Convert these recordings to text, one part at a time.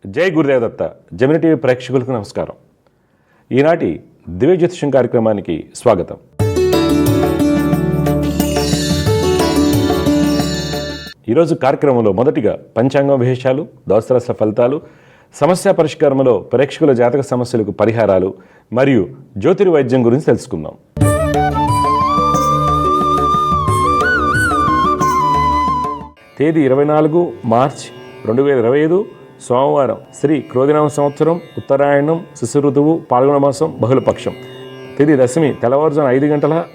జై Gurudev Datta Gemini TV ప్రేక్షకులకు నమస్కారం. ఈనాటి దివ్య జ్యోతిషం కార్యక్రమానికి స్వాగతం. ఈరోజు కార్యక్రమంలో మొదటిగా పంచాంగం విశేషాలు, దోస్తరాశుల ఫలితాలు, సమస్య పరిష్కారంలో ప్రేక్షకుల జాతక సమస్యలకు పరిహారాలు మరియు జ్యోతిర్వైద్యం గురించి తెలుసుకుందాం. తేదీ 24 మార్చ్ 2025 సోమవారం. శ్రీ క్రోధినామ సంవత్సరం, ఉత్తరాయణం, శిశు ఋతువు, పాల్గొన మాసం, బహుళపక్షం. తేదీ దశమి తెల్లవారుజామున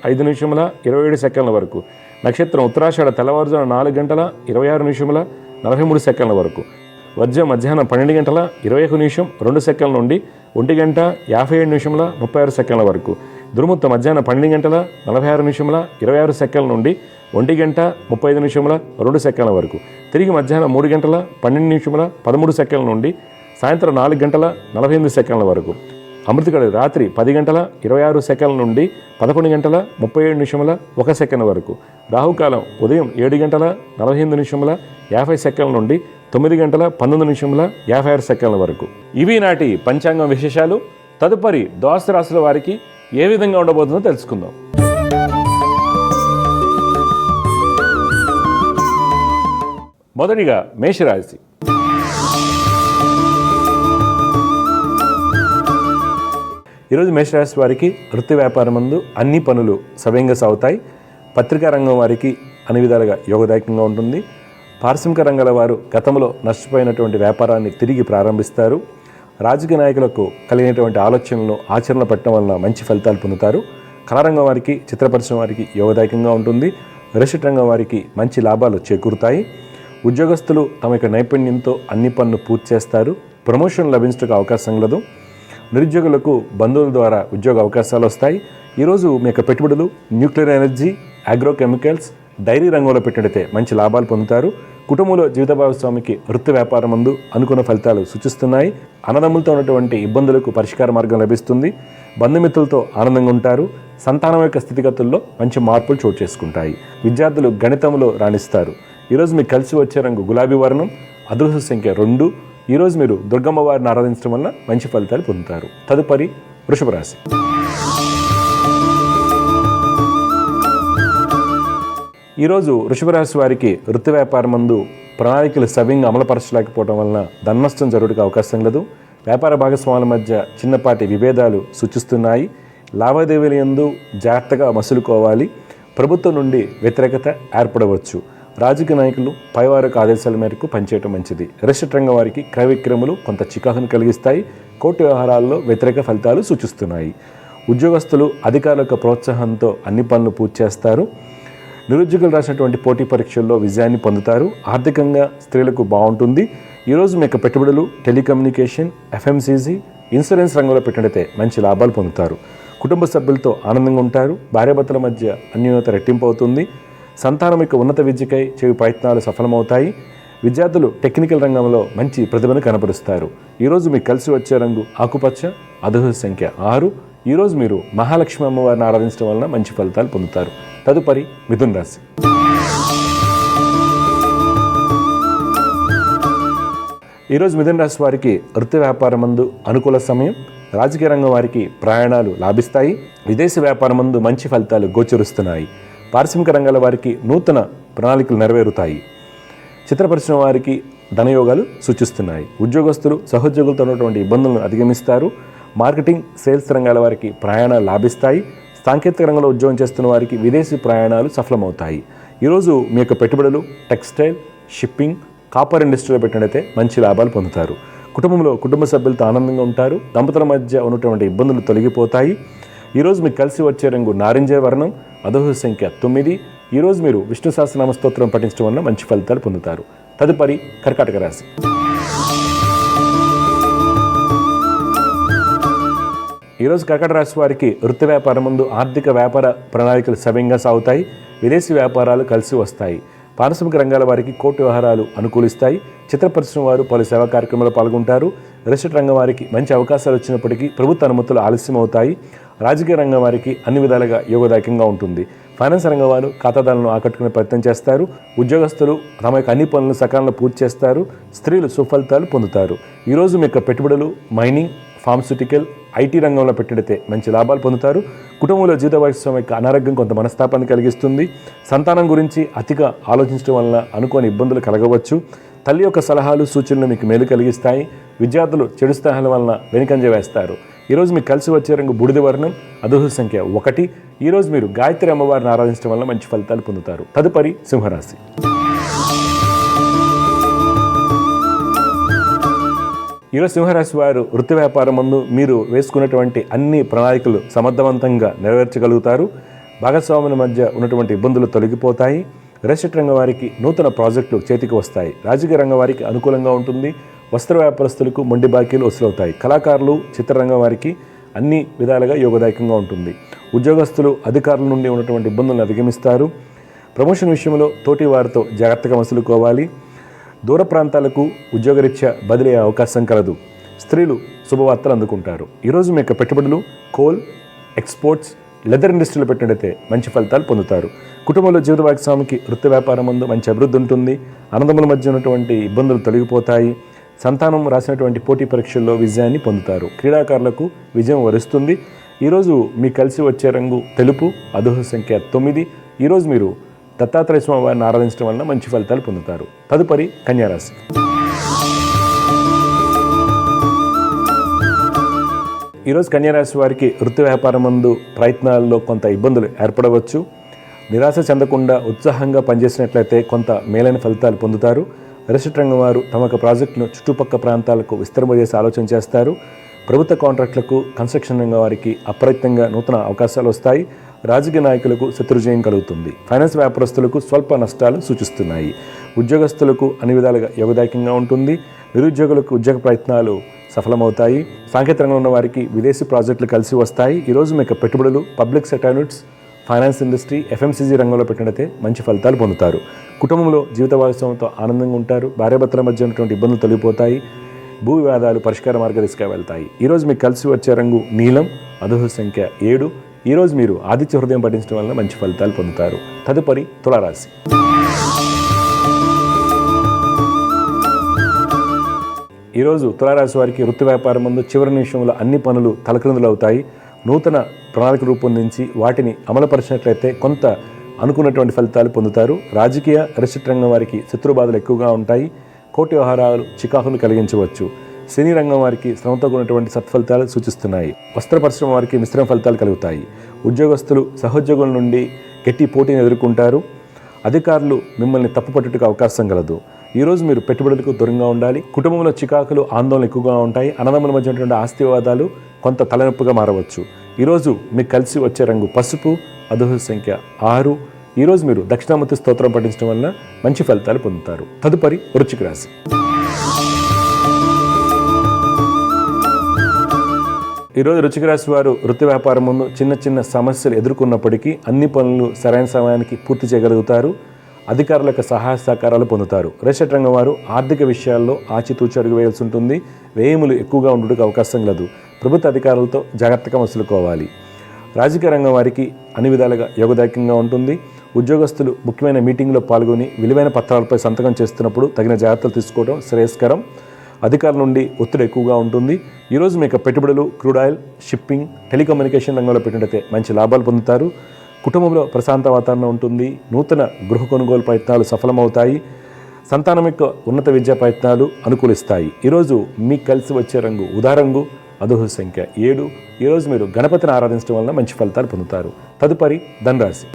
5:05 వరకు. నక్షత్రం ఉత్తరాషాఢ తెల్లవారుజామున 4:26 వరకు. వర్జం మధ్యాహ్నం 12:21 నుండి 1:57:36 వరకు. దుర్ముహూర్తం మధ్యాహ్నం 12:46 నుండి 1:35 వరకు. తిరిగి మధ్యాహ్నం 3:12:13 నుండి సాయంత్రం 4:48 వరకు. అమృతగడి రాత్రి 10:26 నుండి 11:37 వరకు. రాహుకాలం ఉదయం 7:48 నుండి 9:19 వరకు. ఇవి నాటి పంచాంగం విశేషాలు. తదుపరి ద్వాదశ రాశుల వారికి ఏ విధంగా ఉండబోతుందో తెలుసుకుందాం. మొదటిగా మేషరాశి. ఈరోజు మేషరాశి వారికి వృత్తి వ్యాపారం నందు అన్ని పనులు సవ్యంగా సాగుతాయి. పత్రికా రంగం వారికి అన్ని విధాలుగా యోగదాయకంగా ఉంటుంది. పారిశ్రామిక రంగాల వారు గతంలో నష్టపోయినటువంటి వ్యాపారాన్ని తిరిగి ప్రారంభిస్తారు. రాజకీయ నాయకులకు కలిగినటువంటి ఆలోచనలను ఆచరణ పెట్టడం వలన మంచి ఫలితాలు పొందుతారు. కళారంగం వారికి, చిత్ర పరిశ్రమ వారికి యోగదాయకంగా ఉంటుంది. రియల్ రంగం వారికి మంచి లాభాలు చేకూరుతాయి. ఉద్యోగస్తులు తమ యొక్క నైపుణ్యంతో అన్ని పనులు పూర్తి చేస్తారు. ప్రమోషన్ లభించడానికి అవకాశం కలదు. నిరుద్యోగులకు బంధువుల ద్వారా ఉద్యోగ అవకాశాలు వస్తాయి. ఈరోజు మీ యొక్క పెట్టుబడులు న్యూక్లియర్ ఎనర్జీ, అగ్రోకెమికల్స్, డైరీ రంగంలో పెట్టినట్లయితే మంచి లాభాలు పొందుతారు. కుటుంబంలో జీవిత భాగస్వామికి వృత్తి వ్యాపారం ముందు అనుకున్న ఫలితాలు సూచిస్తున్నాయి. అన్నదమ్ములతో ఉన్నటువంటి ఇబ్బందులకు పరిష్కార మార్గం లభిస్తుంది. బంధుమిత్రులతో ఆనందంగా ఉంటారు. సంతానం యొక్క స్థితిగతుల్లో మంచి మార్పులు చోటు చేసుకుంటాయి. విద్యార్థులు గణితంలో రాణిస్తారు. ఈరోజు మీకు కలిసి వచ్చే రంగు గులాబీ వర్ణం. అదృష్ట సంఖ్య 2. ఈరోజు మీరు దుర్గమ్మ వారిని ఆరాధించడం వల్ల మంచి ఫలితాలు పొందుతారు. తదుపరి వృషభ రాశి. ఈరోజు వృషభ రాశి వారికి వృత్తి వ్యాపారం నందు ప్రణాళికలు సవ్యంగా అమలుపరచలేకపోవడం వలన ధననష్టం జరుగుటకు అవకాశం లేదు. వ్యాపార భాగస్వాముల మధ్య చిన్నపాటి విభేదాలు సూచిస్తున్నాయి. లావాదేవీల యందు జాగ్రత్తగా మసులుకోవాలి. ప్రభుత్వం నుండి వ్యతిరేకత ఏర్పడవచ్చు. రాజకీయ నాయకులు పైవారికి ఆదేశాల మేరకు పనిచేయడం మంచిది. రియల్ రంగం వారికి క్రయ విక్రయములు కొంత చికాకును కలిగిస్తాయి. కోర్టు వ్యవహారాల్లో వ్యతిరేక ఫలితాలు సూచిస్తున్నాయి. ఉద్యోగస్తులు అధికారుల యొక్క ప్రోత్సాహంతో అన్ని పనులు పూర్తి చేస్తారు. నిరుద్యోగులు రాసినటువంటి పోటీ పరీక్షల్లో విజయాన్ని పొందుతారు. ఆర్థికంగా స్త్రీలకు బాగుంటుంది. ఈరోజు మీ యొక్క పెట్టుబడులు టెలికమ్యూనికేషన్, ఎఫ్ఎంసీజీ, ఇన్సూరెన్స్ రంగంలో పెట్టినట్లయితే మంచి లాభాలు పొందుతారు. కుటుంబ సభ్యులతో ఆనందంగా ఉంటారు. భార్యాభర్తల మధ్య అన్యోన్యత రెట్టింపు అవుతుంది. సంతానం యొక్క ఉన్నత విద్యకై చేయు ప్రయత్నాలు సఫలమవుతాయి. విద్యార్థులు టెక్నికల్ రంగంలో మంచి ప్రతిభను కనబరుస్తారు. ఈరోజు మీకు కలిసి వచ్చే రంగు ఆకుపచ్చ. అదృష్ట సంఖ్య 6. ఈరోజు మీరు మహాలక్ష్మి అమ్మవారిని ఆరాధించడం వలన మంచి ఫలితాలు పొందుతారు. తదుపరి మిథున రాశి. ఈరోజు మిథున రాశి వారికి వృత్తి వ్యాపారం నందు అనుకూల సమయం. రాజకీయ రంగం వారికి ప్రయాణాలు లాభిస్తాయి. విదేశీ వ్యాపారం నందు మంచి ఫలితాలు గోచరిస్తున్నాయి. పారిశ్రామిక రంగాల వారికి నూతన ప్రణాళికలు నెరవేరుతాయి. చిత్ర పరిశ్రమ వారికి ధనయోగాలు సూచిస్తున్నాయి. ఉద్యోగస్తులు సహోద్యోగులతో ఉన్నటువంటి ఇబ్బందులను అధిగమిస్తారు. మార్కెటింగ్, సేల్స్ రంగాల వారికి ప్రయాణాలు లాభిస్తాయి. సాంకేతిక రంగంలో ఉద్యోగం చేస్తున్న వారికి విదేశీ ప్రయాణాలు సఫలమవుతాయి. ఈరోజు మీ యొక్క పెట్టుబడులు టెక్స్టైల్, షిప్పింగ్, కాపర్ ఇండస్ట్రీలో పెట్టినట్లయితే మంచి లాభాలు పొందుతారు. కుటుంబంలో కుటుంబ సభ్యులతో ఆనందంగా ఉంటారు. దంపతుల మధ్య ఉన్నటువంటి ఇబ్బందులు తొలగిపోతాయి. ఈరోజు మీకు కలిసి వచ్చే రంగు నారింజ వర్ణం. అదృష్ట సంఖ్య 9. ఈరోజు మీరు విష్ణు సహస్రనామ స్తోత్రం పఠించడం వల్ల మంచి ఫలితాలు పొందుతారు. తదుపరి కర్కాటక రాశి. ఈరోజు కర్కాటక రాశి వారికి వృత్తి వ్యాపారం ముందు ఆర్థిక వ్యాపార ప్రణాళికలు సవ్యంగా సాగుతాయి. విదేశీ వ్యాపారాలు కలిసి వస్తాయి. పారిశ్రామిక రంగాల వారికి కోర్టు వ్యవహారాలు అనుకూలిస్తాయి. చిత్ర పరిశ్రమ వారు పలు సేవా కార్యక్రమాల్లో పాల్గొంటారు. రియల్ రంగం వారికి మంచి అవకాశాలు వచ్చినప్పటికీ ప్రభుత్వ అనుమతులు ఆలస్యం అవుతాయి. రాజకీయ రంగం వారికి అన్ని విధాలుగా యోగదాయకంగా ఉంటుంది. ఫైనాన్స్ రంగం వారు ఖాతాదారులను ఆకట్టుకునే ప్రయత్నం చేస్తారు. ఉద్యోగస్తులు తమ యొక్క అన్ని పనులను సకాలంలో పూర్తి చేస్తారు. స్త్రీలు సుఫలితాలు పొందుతారు. ఈరోజు మీ యొక్క పెట్టుబడులు మైనింగ్, ఫార్మస్యూటికల్, ఐటీ రంగంలో పెట్టిడితే మంచి లాభాలు పొందుతారు. కుటుంబంలో జీవిత భాగస్వామి యొక్క అనారోగ్యం కొంత మనస్తాపాన్ని కలిగిస్తుంది. సంతానం గురించి అతిగా ఆలోచించడం వలన అనుకోని ఇబ్బందులు కలగవచ్చు. తల్లి యొక్క సలహాలు, సూచనలు మీకు మేలు కలిగిస్తాయి. విద్యార్థులు చెడు స్నేహాల వలన వెనుకంజ వేస్తారు. ఈరోజు మీకు కలిసి వచ్చే రంగు బూడిద వర్ణం, అదృష్ట సంఖ్య 1. ఈరోజు మీరు గాయత్రి అమ్మవారిని ఆరాధించడం వల్ల మంచి ఫలితాలు పొందుతారు. తదుపరి సింహరాశి. ఈరోజు సింహరాశి వారు వృత్తి వ్యాపారం ముందు మీరు వేసుకున్నటువంటి అన్ని ప్రణాళికలు సమర్థవంతంగా నెరవేర్చగలుగుతారు. భాగస్వాముల మధ్య ఉన్నటువంటి ఇబ్బందులు తొలగిపోతాయి. రియల్ రంగం వారికి నూతన ప్రాజెక్టులు చేతికి వస్తాయి. రాజకీయ రంగం వారికి అనుకూలంగా ఉంటుంది. వస్త్ర వ్యాపారస్తులకు మొండి బాకీలు వసూలవుతాయి. కళాకారులు, చిత్రరంగం వారికి అన్ని విధాలుగా యోగదాయకంగా ఉంటుంది. ఉద్యోగస్తులు అధికారుల నుండి ఉన్నటువంటి ఇబ్బందులను అధిగమిస్తారు. ప్రమోషన్ విషయంలో తోటి వారితో జాగ్రత్తగా మసులుకోవాలి. దూర ప్రాంతాలకు ఉద్యోగరీత్యా బదిలీ అయ్యే అవకాశం కలదు. స్త్రీలు శుభవార్తలు అందుకుంటారు. ఈరోజు మీ యొక్క పెట్టుబడులు కోల్, ఎక్స్పోర్ట్స్, లెదర్ ఇండస్ట్రీలో పెట్టినట్టయితే మంచి ఫలితాలు పొందుతారు. కుటుంబంలో జీవిత భాగస్వామికి వృత్తి వ్యాపారం ముందు మంచి అభివృద్ధి ఉంటుంది. అన్నదమ్ముల మధ్య ఉన్నటువంటి ఇబ్బందులు తొలగిపోతాయి. సంతానం రాసినటువంటి పోటీ పరీక్షల్లో విజయాన్ని పొందుతారు. క్రీడాకారులకు విజయం వరిస్తుంది. ఈరోజు మీకు కలిసి వచ్చే రంగు తెలుపు, అదృష్ట సంఖ్య 9. ఈరోజు మీరు దత్తాత్రేయ స్వామి వారిని ఆరాధించడం వలన మంచి ఫలితాలు పొందుతారు. తదుపరి కన్యారాశి. ఈరోజు కన్యారాశి వారికి వృత్తి వ్యాపారం ముందు ప్రయత్నాల్లో కొంత ఇబ్బందులు ఏర్పడవచ్చు. నిరాశ చెందకుండా ఉత్సాహంగా పనిచేసినట్లయితే కొంత మేలైన ఫలితాలు పొందుతారు. రియల్ రంగం వారు తమ యొక్క ప్రాజెక్టును చుట్టుపక్కల ప్రాంతాలకు విస్తరింపజేసి ఆలోచన చేస్తారు. ప్రభుత్వ కాంట్రాక్టులకు, కన్స్ట్రక్షన్ రంగం వారికి అప్రయత్నంగా నూతన అవకాశాలు వస్తాయి. రాజకీయ నాయకులకు శత్రుజయం కలుగుతుంది. ఫైనాన్స్ వ్యాపారస్తులకు స్వల్ప నష్టాలు సూచిస్తున్నాయి. ఉద్యోగస్తులకు అన్ని విధాలుగా యోగదాయకంగా ఉంటుంది. నిరుద్యోగులకు ఉద్యోగ ప్రయత్నాలు సఫలమవుతాయి. సాంకేతిక రంగంలో ఉన్న వారికి విదేశీ ప్రాజెక్టులు కలిసి వస్తాయి. ఈరోజు మీకు పెట్టుబడులు public sector units, finance industry, FMCG రంగంలో పెట్టినట్లయితే మంచి ఫలితాలు పొందుతారు. కుటుంబంలో జీవిత భాగస్వామితో ఆనందంగా ఉంటారు. భార్యాభర్తల మధ్య ఉన్నటువంటి ఇబ్బందులు తొలగిపోతాయి. భూ వివాదాలు పరిష్కార మార్గదిశగా వెళ్తాయి. ఈరోజు మీకు కలిసి వచ్చే రంగు నీలం, అదృష్ట సంఖ్య 7. ఈరోజు మీరు ఆదిత్య హృదయం పఠించడం వల్ల మంచి ఫలితాలు పొందుతారు. తదుపరి తులారాశి. ఈరోజు తులారాశి వారికి వృత్తి వ్యాపారం ముందు చివరి నిమిషంలో అన్ని పనులు తలక్రిందులు అవుతాయి. నూతన ప్రణాళిక రూపొందించి వాటిని అమలుపరిచినట్లయితే కొంత అనుకున్నటువంటి ఫలితాలు పొందుతారు. రాజకీయ రియల్ రంగం వారికి శత్రుబాధలు ఎక్కువగా ఉంటాయి. కోర్టు వ్యవహారాలు చికాకులు కలిగించవచ్చు. సినీ రంగం వారికి శ్రమతో కూడినటువంటి సత్ఫలితాలు సూచిస్తున్నాయి. వస్త్ర పరిశ్రమ వారికి మిశ్రమ ఫలితాలు కలుగుతాయి. ఉద్యోగస్తులు సహోద్యోగుల నుండి గట్టి పోటీని ఎదుర్కొంటారు. అధికారులు మిమ్మల్ని తప్పుపట్టుటకు అవకాశం కలదు. ఈరోజు మీరు పెట్టుబడులకు దూరంగా ఉండాలి. కుటుంబంలో చికాకులు, ఆందోళన ఎక్కువగా ఉంటాయి. అన్నదమ్ముల మధ్య ఉన్నటువంటి ఆస్తి వివాదాలు కొంత తలనొప్పిగా మారవచ్చు. ఈరోజు మీకు కలిసి వచ్చే రంగు పసుపు, అదృష్ట సంఖ్య 6. ఈరోజు మీరు దక్షిణామూర్తి స్తోత్రం పఠించడం వలన మంచి ఫలితాలు పొందుతారు. తదుపరి వృశ్చిక రాశి. ఈరోజు వృశ్చిక రాశి వారు వృత్తి వ్యాపారం ముందు చిన్న చిన్న సమస్యలు ఎదుర్కొన్నప్పటికీ అన్ని పనులు సరైన సమయానికి పూర్తి చేయగలుగుతారు. అధికారుల యొక్క సహాయ సహకారాలు పొందుతారు. రియల్ రంగం వారు ఆర్థిక విషయాల్లో ఆచితూచి అడుగు వేయాల్సి ఉంటుంది. వ్యయములు ఎక్కువగా ఉండడానికి అవకాశం లేదు. ప్రభుత్వ అధికారులతో జాగ్రత్తగా మసులుకోవాలి. రాజకీయ రంగం వారికి అన్ని విధాలుగా యోగదాయకంగా ఉంటుంది. ఉద్యోగస్తులు ముఖ్యమైన మీటింగ్లో పాల్గొని విలువైన పత్రాలపై సంతకం చేస్తున్నప్పుడు తగిన జాగ్రత్తలు తీసుకోవడం శ్రేయస్కరం. అధికారుల నుండి ఒత్తిడి ఎక్కువగా ఉంటుంది. ఈరోజు మీకు పెట్టుబడులు క్రూడ్ ఆయిల్, షిప్పింగ్, టెలికమ్యూనికేషన్ రంగంలో పెట్టినట్లయితే మంచి లాభాలు పొందుతారు. కుటుంబంలో ప్రశాంత వాతావరణం ఉంటుంది. నూతన గృహ కొనుగోలు ప్రయత్నాలు సఫలమవుతాయి. సంతానం యొక్క ఉన్నత విద్యా ప్రయత్నాలు అనుకూలిస్తాయి. ఈరోజు మీకు కలిసి వచ్చే రంగు ఉదారంగు, అదృష్ట సంఖ్య 7. ఈరోజు మీరు గణపతిని ఆరాధించడం వలన మంచి ఫలితాలు పొందుతారు. తదుపరి ధనురాశి.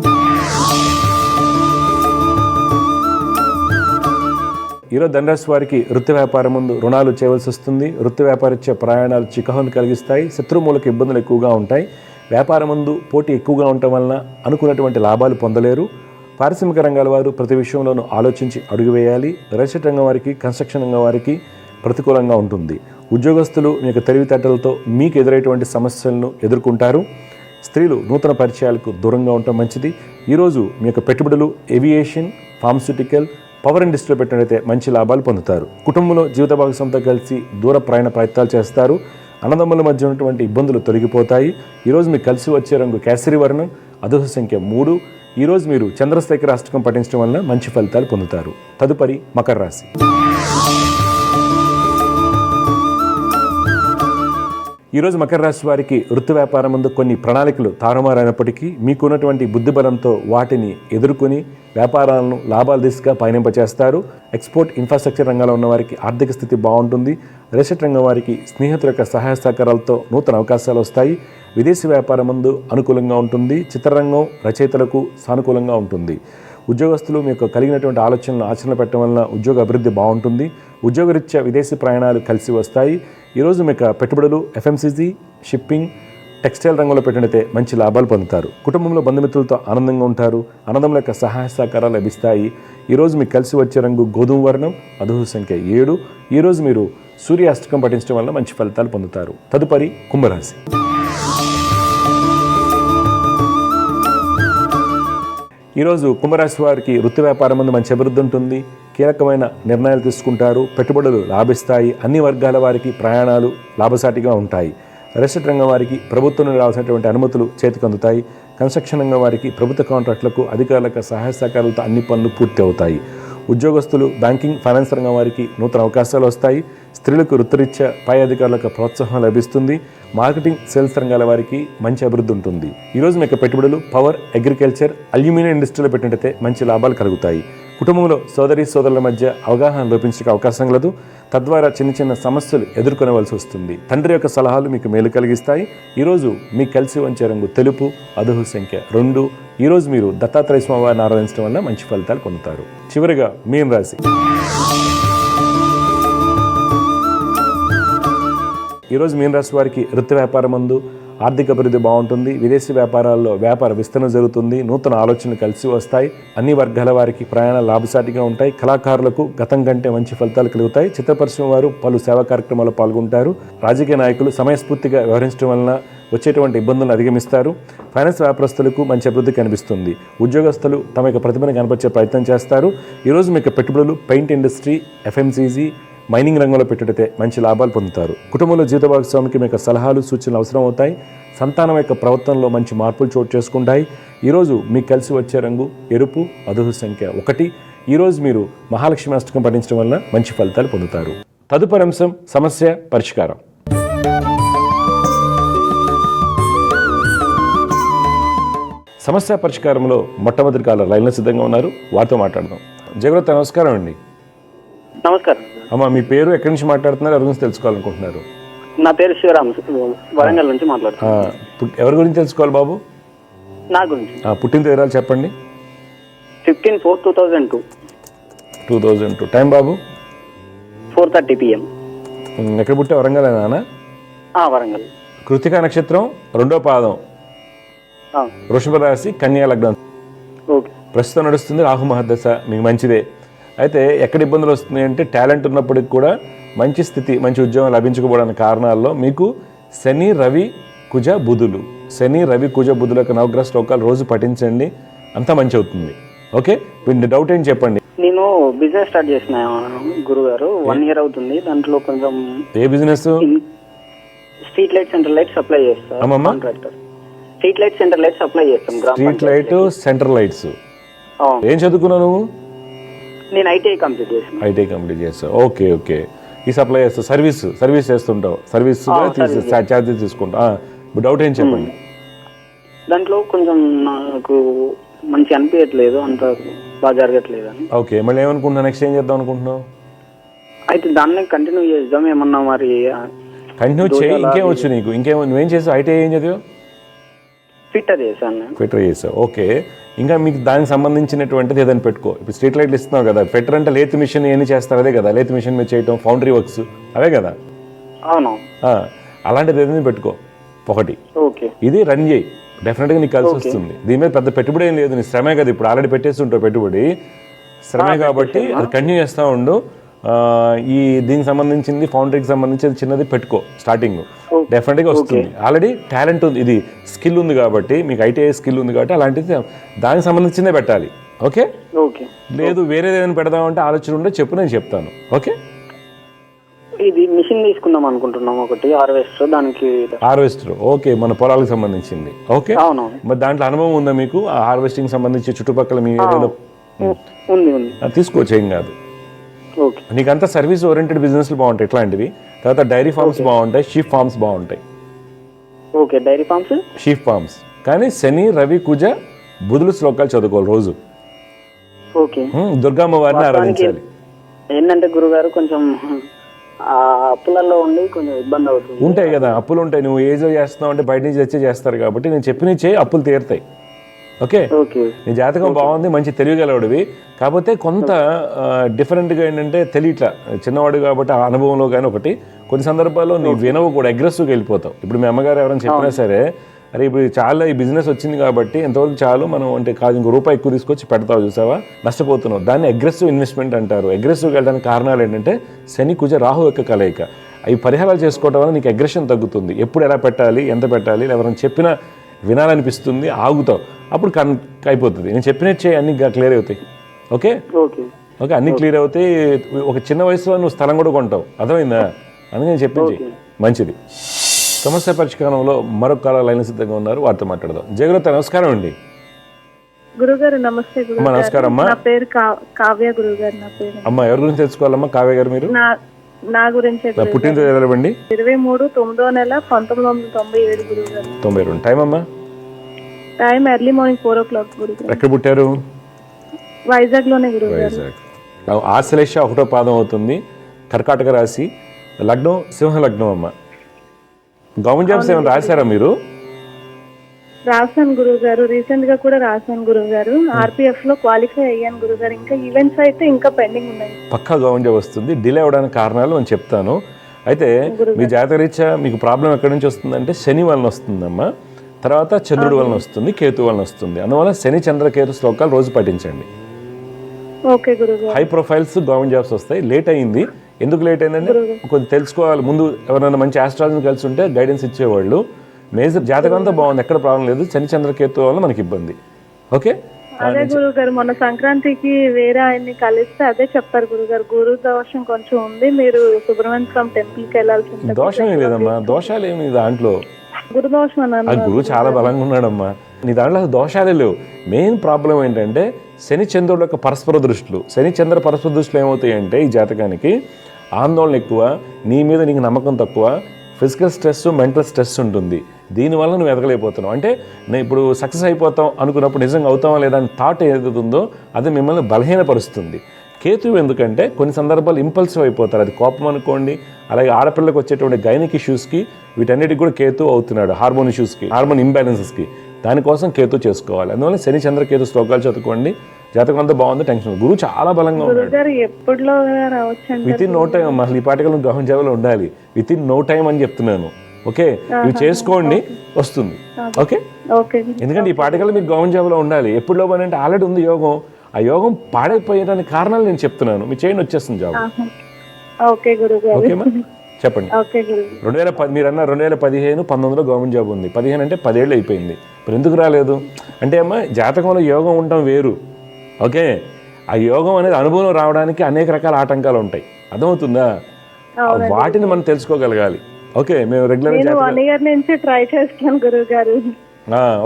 ఈరోజు ధనురాశి వారికి వృత్తి వ్యాపారం ముందు రుణాలు చేయవలసి వస్తుంది. వృత్తి వ్యాపారిచ్చే ప్రయాణాలు చికాకును కలిగిస్తాయి. శత్రుమూలక ఇబ్బందులు ఎక్కువగా ఉంటాయి. వ్యాపారం ముందు పోటీ ఎక్కువగా ఉండటం వలన అనుకున్నటువంటి లాభాలు పొందలేరు. పారిశ్రామిక రంగాల వారు ప్రతి విషయంలోనూ ఆలోచించి అడుగు వేయాలి. రియల్ రంగం వారికి, కన్స్ట్రక్షన్ రంగం వారికి ప్రతికూలంగా ఉంటుంది. ఉద్యోగస్తులు మీ యొక్క తెలివితేటలతో మీకు ఎదురైనటువంటి సమస్యలను ఎదుర్కొంటారు. స్త్రీలు నూతన పరిచయాలకు దూరంగా ఉండటం మంచిది. ఈరోజు మీ యొక్క పెట్టుబడులు ఏవియేషన్, ఫార్మస్యూటికల్, పవర్ ఇండస్ట్రీలో పెట్టినట్లయితే మంచి లాభాలు పొందుతారు. కుటుంబంలో జీవిత భాగస్వామితో కలిసి దూర ప్రయాణ ప్రయత్నాలు చేస్తారు. అన్నదమ్ముల మధ్య ఉన్నటువంటి ఇబ్బందులు తొలగిపోతాయి. ఈరోజు మీకు కలిసి వచ్చే రంగు కేసరి వర్ణం, అదృష్ట సంఖ్య 3. ఈరోజు మీరు చంద్రశేఖర అష్టకం పఠించడం వలన మంచి ఫలితాలు పొందుతారు. తదుపరి మకర రాశి. ఈరోజు మకర రాశి వారికి వృత్తి వ్యాపారం ముందు కొన్ని ప్రణాళికలు తారుమారైనప్పటికీ మీకున్నటువంటి బుద్ధి బలంతో వాటిని ఎదుర్కొని వ్యాపారాలను లాభాల దిశగా పయనింపచేస్తారు. ఎక్స్పోర్ట్ ఇన్ఫ్రాస్ట్రక్చర్ రంగంలో ఉన్న వారికి ఆర్థిక స్థితి బాగుంటుంది. రియల్ ఎస్టేట్ రంగం వారికి స్నేహితుల యొక్క సహాయ సహకారాలతో నూతన అవకాశాలు వస్తాయి. విదేశీ వ్యాపారం ముందు అనుకూలంగా ఉంటుంది. చిత్రరంగం రచయితలకు సానుకూలంగా ఉంటుంది. ఉద్యోగస్తులు మీకు కలిగినటువంటి ఆలోచనలను ఆచరణ పెట్టడం వలన ఉద్యోగ అభివృద్ధి బాగుంటుంది. ఉద్యోగరీత్యా విదేశీ ప్రయాణాలు కలిసి వస్తాయి. ఈరోజు మీకు పెట్టుబడులు ఎఫ్ఎంసీజీ, షిప్పింగ్, టెక్స్టైల్ రంగంలో పెట్టినట్టే మంచి లాభాలు పొందుతారు. కుటుంబంలో బంధుమిత్రులతో ఆనందంగా ఉంటారు. ఆనందంలో యొక్క సహాయ సహకారాలు లభిస్తాయి. ఈరోజు మీకు కలిసి వచ్చే రంగు గోధుమ వర్ణం, అదృష్ట సంఖ్య 7. ఈరోజు మీరు సూర్య అష్టకం పఠించడం వల్ల మంచి ఫలితాలు పొందుతారు. తదుపరి కుంభరాశి. ఈరోజు కుంభరాశి వారికి వృత్తి వ్యాపారం ముందు మంచి అభివృద్ధి ఉంటుంది. కీలకమైన నిర్ణయాలు తీసుకుంటారు. పెట్టుబడులు లాభిస్తాయి. అన్ని వర్గాల వారికి ప్రయాణాలు లాభసాటిగా ఉంటాయి. రియల్ ఎస్టేట్ రంగం వారికి ప్రభుత్వం నుండి రావాల్సినటువంటి అనుమతులు చేతికి అందుతాయి. కన్స్ట్రక్షన్ రంగం వారికి ప్రభుత్వ కాంట్రాక్టులకు అధికారులకు సహాయ సహకారాలతో అన్ని పనులు పూర్తి అవుతాయి. ఉద్యోగస్తులు బ్యాంకింగ్, ఫైనాన్స్ రంగం వారికి నూతన అవకాశాలు వస్తాయి. స్త్రీలకు వృత్తిరీత్యా పై అధికారులకు ప్రోత్సాహం లభిస్తుంది. మార్కెటింగ్, సేల్స్ రంగాల వారికి మంచి అభివృద్ధి ఉంటుంది. ఈరోజు మీకు పెట్టుబడులు పవర్, అగ్రికల్చర్, అల్యూమినియం ఇండస్ట్రీలో పెట్టినట్టయితే మంచి లాభాలు కలుగుతాయి. కుటుంబంలో సోదరుల మధ్య అవగాహన లోపించే అవకాశం కలదు. తద్వారా చిన్న చిన్న సమస్యలు ఎదుర్కొనవలసి వస్తుంది. తండ్రి యొక్క సలహాలు మీకు మేలు కలిగిస్తాయి. ఈరోజు మీకు కలిసి వచ్చే రంగు తెలుపు, అదృష్ట సంఖ్య 2. ఈరోజు మీరు దత్తాత్రేయ స్వామి వారిని ఆరాధించడం వల్ల మంచి ఫలితాలు పొందుతారు. చివరిగా మీన రాశి. ఈరోజు మీన రాశి వారికి వృత్తి వ్యాపారం ముందు ఆర్థిక అభివృద్ధి బాగుంటుంది. విదేశీ వ్యాపారాల్లో వ్యాపార విస్తరణ జరుగుతుంది. నూతన ఆలోచనలు కలిసి వస్తాయి. అన్ని వర్గాల వారికి ప్రయాణాలు లాభసాటిగా ఉంటాయి. కళాకారులకు గతం కంటే మంచి ఫలితాలు కలుగుతాయి. చిత్ర పరిశ్రమ వారు పలు సేవా కార్యక్రమాల్లో పాల్గొంటారు. రాజకీయ నాయకులు సమయస్ఫూర్తిగా వ్యవహరించడం వలన వచ్చేటువంటి ఇబ్బందులను అధిగమిస్తారు. ఫైనాన్స్ వ్యాపారస్తులకు మంచి అభివృద్ధి కనిపిస్తుంది. ఉద్యోగస్తులు తమ యొక్క ప్రతిభను కనపరిచే ప్రయత్నం చేస్తారు. ఈరోజు మీకు పెట్టుబడులు పెయింట్ ఇండస్ట్రీ, ఎఫ్ఎంసీజీ, మైనింగ్ రంగంలో పెట్టితే మంచి లాభాలు పొందుతారు. కుటుంబంలో జీవిత భాగస్వామికి మీకు సలహాలు, సూచనలు అవసరం అవుతాయి. సంతానం యొక్క ప్రవర్తనలో మంచి మార్పులు చోటు చేసుకుంటాయి. ఈరోజు మీకు కలిసి వచ్చే రంగు ఎరుపు, అదృష్ట సంఖ్య 1. ఈరోజు మీరు మహాలక్ష్మి అష్టకం పఠించడం వల్ల మంచి ఫలితాలు పొందుతారు. తదుపరి అంశం సమస్య పరిష్కారం. సమస్య పరిష్కారంలో మొట్టమొదటి కాలర్ లైన్లో సిద్ధంగా ఉన్నారు. వారితో మాట్లాడదాం. జయగ్రత, నమస్కారం అండి. నమస్కారం అమ్మా, మీ పేరు, ఎక్కడి నుంచి మాట్లాడుతున్నారు, ఎవరి గురించి తెలుసుకోవాలనుకుంటున్నారు? నా పేరు శివరామ్, వరంగల్ నుంచి మాట్లాడుతున్నాను. ఎవరి గురించి తెలుసుకోవాలి బాబు? నా గురించి. పుట్టిన వివరాలు చెప్పండి. 15/4/2002. 2002. టైం బాబు? 4:30 PM. ఎక్కడ పుట్టే? వరంగలేనా? వరంగల్. కృతికా నక్షత్రం 2వ పాదం, వృషభ రాశి, కన్యా లగ్నం. ప్రస్తుతం నడుస్తుంది రాహు మహర్దశ. మీకు మంచిదే. అయితే ఎక్కడ ఇబ్బందులు వస్తున్నాయి అంటే, టాలెంట్ ఉన్నప్పటికి కూడా మంచి స్థితి, మంచి ఉద్యోగం లభించకపోవడానికి కారణాల్లో మీకు శని, రవి, కుజ, బుధులు. శని, రవి, కుజ, బుధుల యొక్క నవగ్రహ శ్లోకాలు రోజు పఠించండి. అంతా మంచి అవుతుంది. ఓకే, వీటి డౌట్ ఏంటి చెప్పండి. నేను బిజినెస్ స్టార్ట్ చేసిన గురుగారు, 1 year అవుతుంది. దాంట్లో కొంచెం. ఏ business? Street light, centre light supply చేస్తాం. Contractor. Street light, centre light supply చేస్తాం. Street light, centre lights. ఏం చదువుకున్నావు నువ్వు? నేను ఐటీఐ కంప్లీట్ చేస్తావు. Okay okay. ఈ సప్లై చేస్తావు, సర్వీస్ చేస్తుంటావు. సర్వీస్ ఛార్జెస్ తీసుకుంటావు. డౌట్ ఏం చెప్పండి. దాంట్లో కొంచెం నాకు మంచి అనిపించట్లేదు, అంత బాగా జరగట్లేదు అని. ఓకే, మళ్ళీ ఏమనుకుంటున్నావు? నెక్స్ట్ ఏం చేద్దాం అనుకుంటున్నావు? అయితే దాన్ని కంటిన్యూ చేద్దాం ఏమన్నా. మరి కంటిన్యూ చేయి. ఇంకేం వచ్చు నీకు? నువ్వేం చేసావు? ఐటీఐ ఏం చదివావు? ఫిట్టర్ చేసావు. ఓకే, ఇంకా మీకు దానికి సంబంధించినటువంటిది ఏదైనా పెట్టుకో. ఇప్పుడు స్ట్రీట్ లైట్లు ఇస్తున్నావు కదా, ఫిట్టర్ అంటే లేత్ మిషన్ ఏమి చేస్తారు, అదే కదా? లేత్ మిషన్ మీద చేయటం, ఫౌండరీ వర్క్స్, అవే కదా? అవును. అలాంటిది ఏదైనా పెట్టుకో ఒకటి. ఓకే, ఇది రన్ చేయి, డెఫినెట్గా నీకు కలిసి వస్తుంది. దీని మీద పెద్ద పెట్టుబడి ఏం లేదు, నీ శ్రమే కదా. ఇప్పుడు ఆల్రెడీ పెట్టేసి ఉంటావు పెట్టుబడి, శ్రమే కాబట్టి అది కంటిన్యూ చేస్తూ ఉండు. దీనికి సంబంధించింది, ఫౌండరీకి సంబంధించి చిన్నది పెట్టుకో స్టార్టింగ్, డెఫినెట్గా వస్తుంది. ఆల్రెడీ టాలెంట్ ఉంది, ఇది స్కిల్ ఉంది కాబట్టి, మీకు ఐటీఐ స్కిల్ ఉంది కాబట్టి అలాంటిది దానికి సంబంధించిందే పెట్టాలి. ఓకే, లేదు వేరేది ఏమైనా పెడదామంటే ఆలోచన ఉంటే చెప్పు, నేను చెప్తాను. ఓకే, ఇది మిషన్ తీసుకుందాం అనుకుంటున్నాం, ఒకటి హార్వెస్టర్. దానికి హార్వెస్టర్ ఓకే, మన పొలాలకు సంబంధించింది. ఓకే, అవునవును. మరి దాంట్లో అనుభవం ఉందా మీకు? ఆ హార్వెస్టింగ్ సంబంధించి చుట్టుపక్కల మీ ఏరియాలో ఉంది ఉంది. తీసుకోవచ్చు, ఏం కాదు. ఓకే. నీకంతా సర్వీస్ ఓరియంటెడ్ బిజినెస్లు బాగుంటాయి ఇట్లాంటివి. తర్వాత డైరీ ఫార్మ్స్ బాగుంటాయి, షీప్ ఫార్మ్స్ బాగుంటాయి. Okay, dairy farms, sheep farms. కానీ శని, రవి, కుజ, బుధులు శ్లోకాలు చదువుకోవాలి రోజు. ఓకే. దుర్గమ్మ వారిని ఆరాధించాలి. ఏంటంటే గురుగారు కొంచెం ఆ అప్పులలో ఉండి కొంచెం ఇబ్బంది అవుతుంది. ఉంటాయి కదా అప్పులు ఉంటాయి. నువ్వు ఏజో చేస్తున్నావు అంటే బయట నుంచి తెచ్చే చేస్తారు కాబట్టి నేను చెప్పిన చేయి, అప్పులు తీరుతాయి. Okay, okay. నీ జాతకం బాగుంది, మంచి తెలివిగలవాడివి. కాకపోతే కొంత డిఫరెంట్గా ఏంటంటే తెలియట్లా, చిన్నవాడు కాబట్టి ఆ అనుభవంలో. కానీ ఒకటి కొన్ని సందర్భాల్లో నీ వినవు కూడా, అగ్రెసివ్గా వెళ్ళిపోతావు. ఇప్పుడు మీ అమ్మగారు ఎవరైనా చెప్పినా సరే, అరే ఇప్పుడు చాలా ఈ బిజినెస్ వచ్చింది కాబట్టి ఎంతవరకు చాలు మనం అంటే కాదు, ఇంకో రూపాయి ఎక్కువ తీసుకొచ్చి పెడతావు, చూసావా, నష్టపోతున్నావు. దాన్ని అగ్రెసివ్ ఇన్వెస్ట్మెంట్ అంటారు. అగ్రెసివ్గా వెళ్ళడానికి కారణాలు ఏంటంటే శని, కుజ, రాహు యొక్క కలయిక. అవి పరిహారాలు చేసుకోవడం వల్ల నీకు అగ్రెషన్ తగ్గుతుంది. ఎప్పుడు ఎలా పెట్టాలి, ఎంత పెట్టాలి, ఎవరైనా చెప్పినా వినాలనిపిస్తుంది, ఆగుతావు. అప్పుడు అయిపోతుంది. నేను చెప్పినట్టు చేయి, అన్ని క్లియర్ అవుతాయి. ఓకే ఓకే, అన్ని క్లియర్ అవుతాయి. ఒక చిన్న వయసులో నువ్వు స్థలం కూడా కొంటావు, అర్థమైందా? అందుకని నేను చెప్పింది మంచిది. సమస్య పరిష్కారంలో మరొక కాల లైన్ సిద్ధంగా ఉన్నారు, వారితో మాట్లాడదాం. జయగ్రత, నమస్కారం అండి. గురుగారు నమస్తే. అమ్మా నమస్కారం అమ్మా. నా పేరు కావ్య గురుగారు. నా పేరు అమ్మా. ఎవరి గురించి తెలుసుకోవాలమ్మా కావ్య గారు? మీరు నా గురించి పుట్టినరోజు తెలవండి. 23/9/1997 గురుగారు. 92. టైం అమ్మా? టైం ఎర్లీ మార్నింగ్ 4 o'clock గురుగారు. ఎక్కడ పుట్టారు? వైజాగ్ లోనే గురుగారు. వైజాగ్. ఆశ్లేష 1వ పాదం అవుతుంది, కర్కాటక రాశి, లగ్నం సింహ లగ్నం అమ్మా. గవర్నమెంట్ జాబ్స్ ఏమైనా రాశారా మీరు? రాశాను గురుగారు, రీసెంట్ గా కూడా రాశాను గురుగారు. ఆర్పిఎఫ్ లో క్వాలిఫై అయ్యాను గురుగారు. ఇంకా ఈవెంట్స్ అయితే ఇంకా పెండింగ్ ఉన్నాయి. పక్కా గవర్నమెంట్ జాబ్ వస్తుంది. డిలే అవడానికి కారణాలు నేను చెప్తాను. అయితే మీ జాతకరీత్యా మీకు ప్రాబ్లం ఎక్కడి నుంచి వస్తుందంటే శని వలన వస్తుందమ్మా, తర్వాత చంద్రుడి వలన వస్తుంది, కేతు వలన వస్తుంది. అందువల్ల శని, చంద్ర, కేతు శ్లోకాలు రోజు పఠించండి. ఓకే గురుగారు. హై ప్రొఫైల్స్ గవర్నమెంట్ జాబ్స్ వస్తాయి. లేట్ అయింది. ఎందుకు లేట్ అయిందంటే కొంచెం తెలుసుకోవాలి. ముందు ఎవరైనా మంచి ఆస్ట్రాలజీ కలిసి ఉంటే గైడెన్స్ ఇచ్చేవాళ్ళు. మేజర్ జాతకం అంతా బాగుంది, ఎక్కడ ప్రాబ్లం లేదు. శని, చంద్ర, కేతు వల్ల మనకి ఇబ్బంది. ఓకే. అదే గురుగారు, మొన్న సంక్రాంతికి వేరే ఆయన్ని కలిస్తే అదే చెప్పారు గురుగారు, గురు దోషం కొంచెం ఉంది, మీరు సుబ్రహ్మణ్య స్వామి టెంపుల్ కి వెళ్ళాల్సి ఉంటుంది. దోషం ఏం లేదమ్మా, దోషాలు ఏమి దాంట్లో. గురు దోషం అన్నారు. గురువు చాలా బలంగా ఉన్నాడమ్మా, నీ దాంట్లో అసలు దోషాలే లేవు. మెయిన్ ప్రాబ్లం ఏంటంటే శని చంద్రుడు యొక్క పరస్పర దృష్టిలు. శని చంద్ర పరస్పర దృష్టిలు ఏమవుతాయంటే ఈ జాతకానికి ఆందోళన ఎక్కువ, నీ మీద నీకు నమ్మకం తక్కువ, ఫిజికల్ స్ట్రెస్, మెంటల్ స్ట్రెస్ ఉంటుంది. దీనివల్ల నువ్వు ఎదగలేకపోతున్నావు. అంటే నేను ఇప్పుడు సక్సెస్ అయిపోతాం అనుకున్నప్పుడు నిజంగా అవుతామా లేదా అని థాట్ ఏదైతుందో అది మిమ్మల్ని బలహీనపరుస్తుంది. కేతువు ఎందుకంటే కొన్ని సందర్భాలు ఇంపల్సివ్ అయిపోతారు. అది కోపం అనుకోండి, అలాగే ఆడపిల్లలకు వచ్చేటువంటి గైనిక్ ఇష్యూస్కి వీటన్నిటికి కూడా కేతు అవుతున్నాడు. హార్మోన్ ఇష్యూస్కి, హార్మోన్ ఇంబ్యాలెన్సెస్కి, దానికోసం కేతు చేసుకోవాలి. అందువల్ల శని, చంద్ర, కేతు శ్లోకాలు చదువుకోండి. జాతకం అంతా బాగుంది, టెన్షన్. గురువు చాలా బలంగా ఉన్నాడు. విత్ ఇన్ నో టైం అమ్మా. ఈ పాటికలు గవర్నమెంట్ జాబ్లో ఉండాలి. విత్ ఇన్ నో టైం అని చెప్తున్నాను. ఓకే, ఇవి చేసుకోండి, వస్తుంది. ఓకే, ఎందుకంటే ఈ పాటికలు మీకు గవర్నమెంట్ జాబ్లో ఉండాలి. ఎప్పుడులో పని అంటే ఆల్రెడీ ఉంది యోగం. ఆ యోగం పాడైపోయేదానికి కారణాలు నేను చెప్తున్నాను. మీ చేయండి, వచ్చేస్తుంది జాబ్. ఓకేమా, చెప్పండి. 2010 మీరు అన్న 2015, 19లో గవర్నమెంట్ జాబ్ ఉంది. 15 అంటే 10 ఏళ్ళు అయిపోయింది. ఇప్పుడు ఎందుకు రాలేదు అంటే అమ్మా జాతకంలో యోగం ఉండటం వేరు. ఓకే, ఆ యోగం అనేది అనుభవం రావడానికి అనేక రకాల ఆటంకాలు ఉంటాయి. అర్థమవుతుందా? వాటిని మనం తెలుసుకోగలగాలి. ఓకే, మేము రెగ్యులర్గా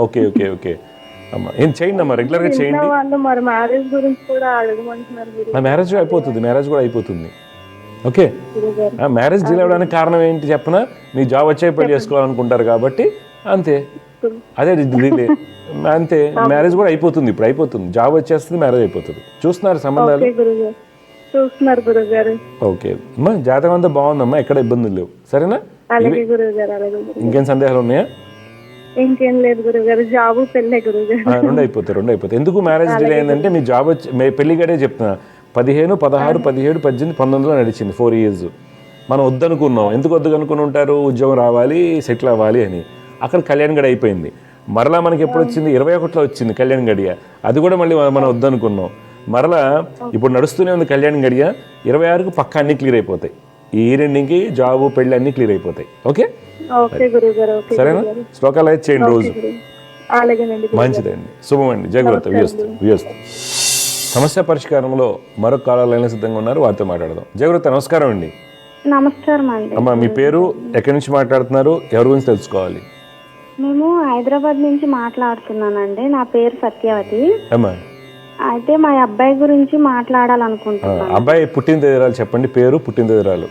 ఓకే ఓకే ఓకే అమ్మా, ఏం చేయండి అమ్మా, రెగ్యులర్గా చేయండి. మ్యారేజ్ అయిపోతుంది, మ్యారేజ్ కూడా అయిపోతుంది. ఓకే, మ్యారేజ్ డిలే అవ్వడానికి కారణం ఏంటి చెప్పనా? మీ జాబ్ వచ్చే పెళ్లి చేసుకోవాలనుకుంటారు కాబట్టి అంతే. అదే డిలే అంతే. మ్యారేజ్ కూడా అయిపోతుంది, ఇప్పుడు అయిపోతుంది. జాబ్ వచ్చేస్తుంది, మ్యారేజ్ అయిపోతుంది. చూస్తున్నారు సంబంధాలు? ఓకే అమ్మా, జాతకం అంతా బాగుందమ్మా, ఎక్కడ ఇబ్బందులు లేవు. సరేనా? ఇంకేం సందేహాలు ఉన్నాయా? ఇంకేం లేదు గురుగారు, జాబ్ పెళ్ళే గురుగారు. రెండు అయిపోతాయి. ఎందుకు మ్యారేజ్ డిలే అయిందంటే మీ జాబ్ వచ్చి పెళ్లి గడే చెప్తున్నా. 15, 16, 17, 18, 19లో నడిచింది 4 years. మనం వద్దనుకున్నాం. ఎందుకు వద్దనుకుని ఉంటారు? ఉద్యోగం రావాలి, సెటిల్ అవ్వాలి అని. అక్కడ కళ్యాణ్ గడి అయిపోయింది. మరలా మనకి ఎప్పుడు వచ్చింది? 21లో వచ్చింది కళ్యాణ్ గడియ. అది కూడా మళ్ళీ మనం వద్దనుకున్నాం. మరలా ఇప్పుడు నడుస్తూనే ఉంది కళ్యాణ్ గడియ. 26కు పక్కా అన్ని క్లియర్ అయిపోతాయి. ఈ రెండింటికి జాబ్, పెళ్లి అన్ని క్లియర్ అయిపోతాయి. ఓకే, సరేనా? శ్లోకాలు అయితే చేయండి రోజు. మంచిదండి, శుభమండి. జాగ్రత్త. వ్యూస్తు సమస్య పరిష్కారంలో మరొక కాలాలైనా సిద్ధంగా ఉన్నారు, వారితో మాట్లాడదాం. జాగ్రత్త, నమస్కారం అండి. నమస్కారం అండి. అమ్మా మీ పేరు, ఎక్కడి నుంచి మాట్లాడుతున్నారు, ఎవరి గురించి తెలుసుకోవాలి? మేము హైదరాబాద్ నుంచి మాట్లాడుతున్నానండి. నా పేరు సత్యవతి. అమ్మా అయితే మా అబ్బాయి గురించి మాట్లాడాలనుకుంటున్నాను. అబ్బాయి పుట్టిన తేదీరాలు చెప్పండి, పేరు, పుట్టిన తేదీరాలు.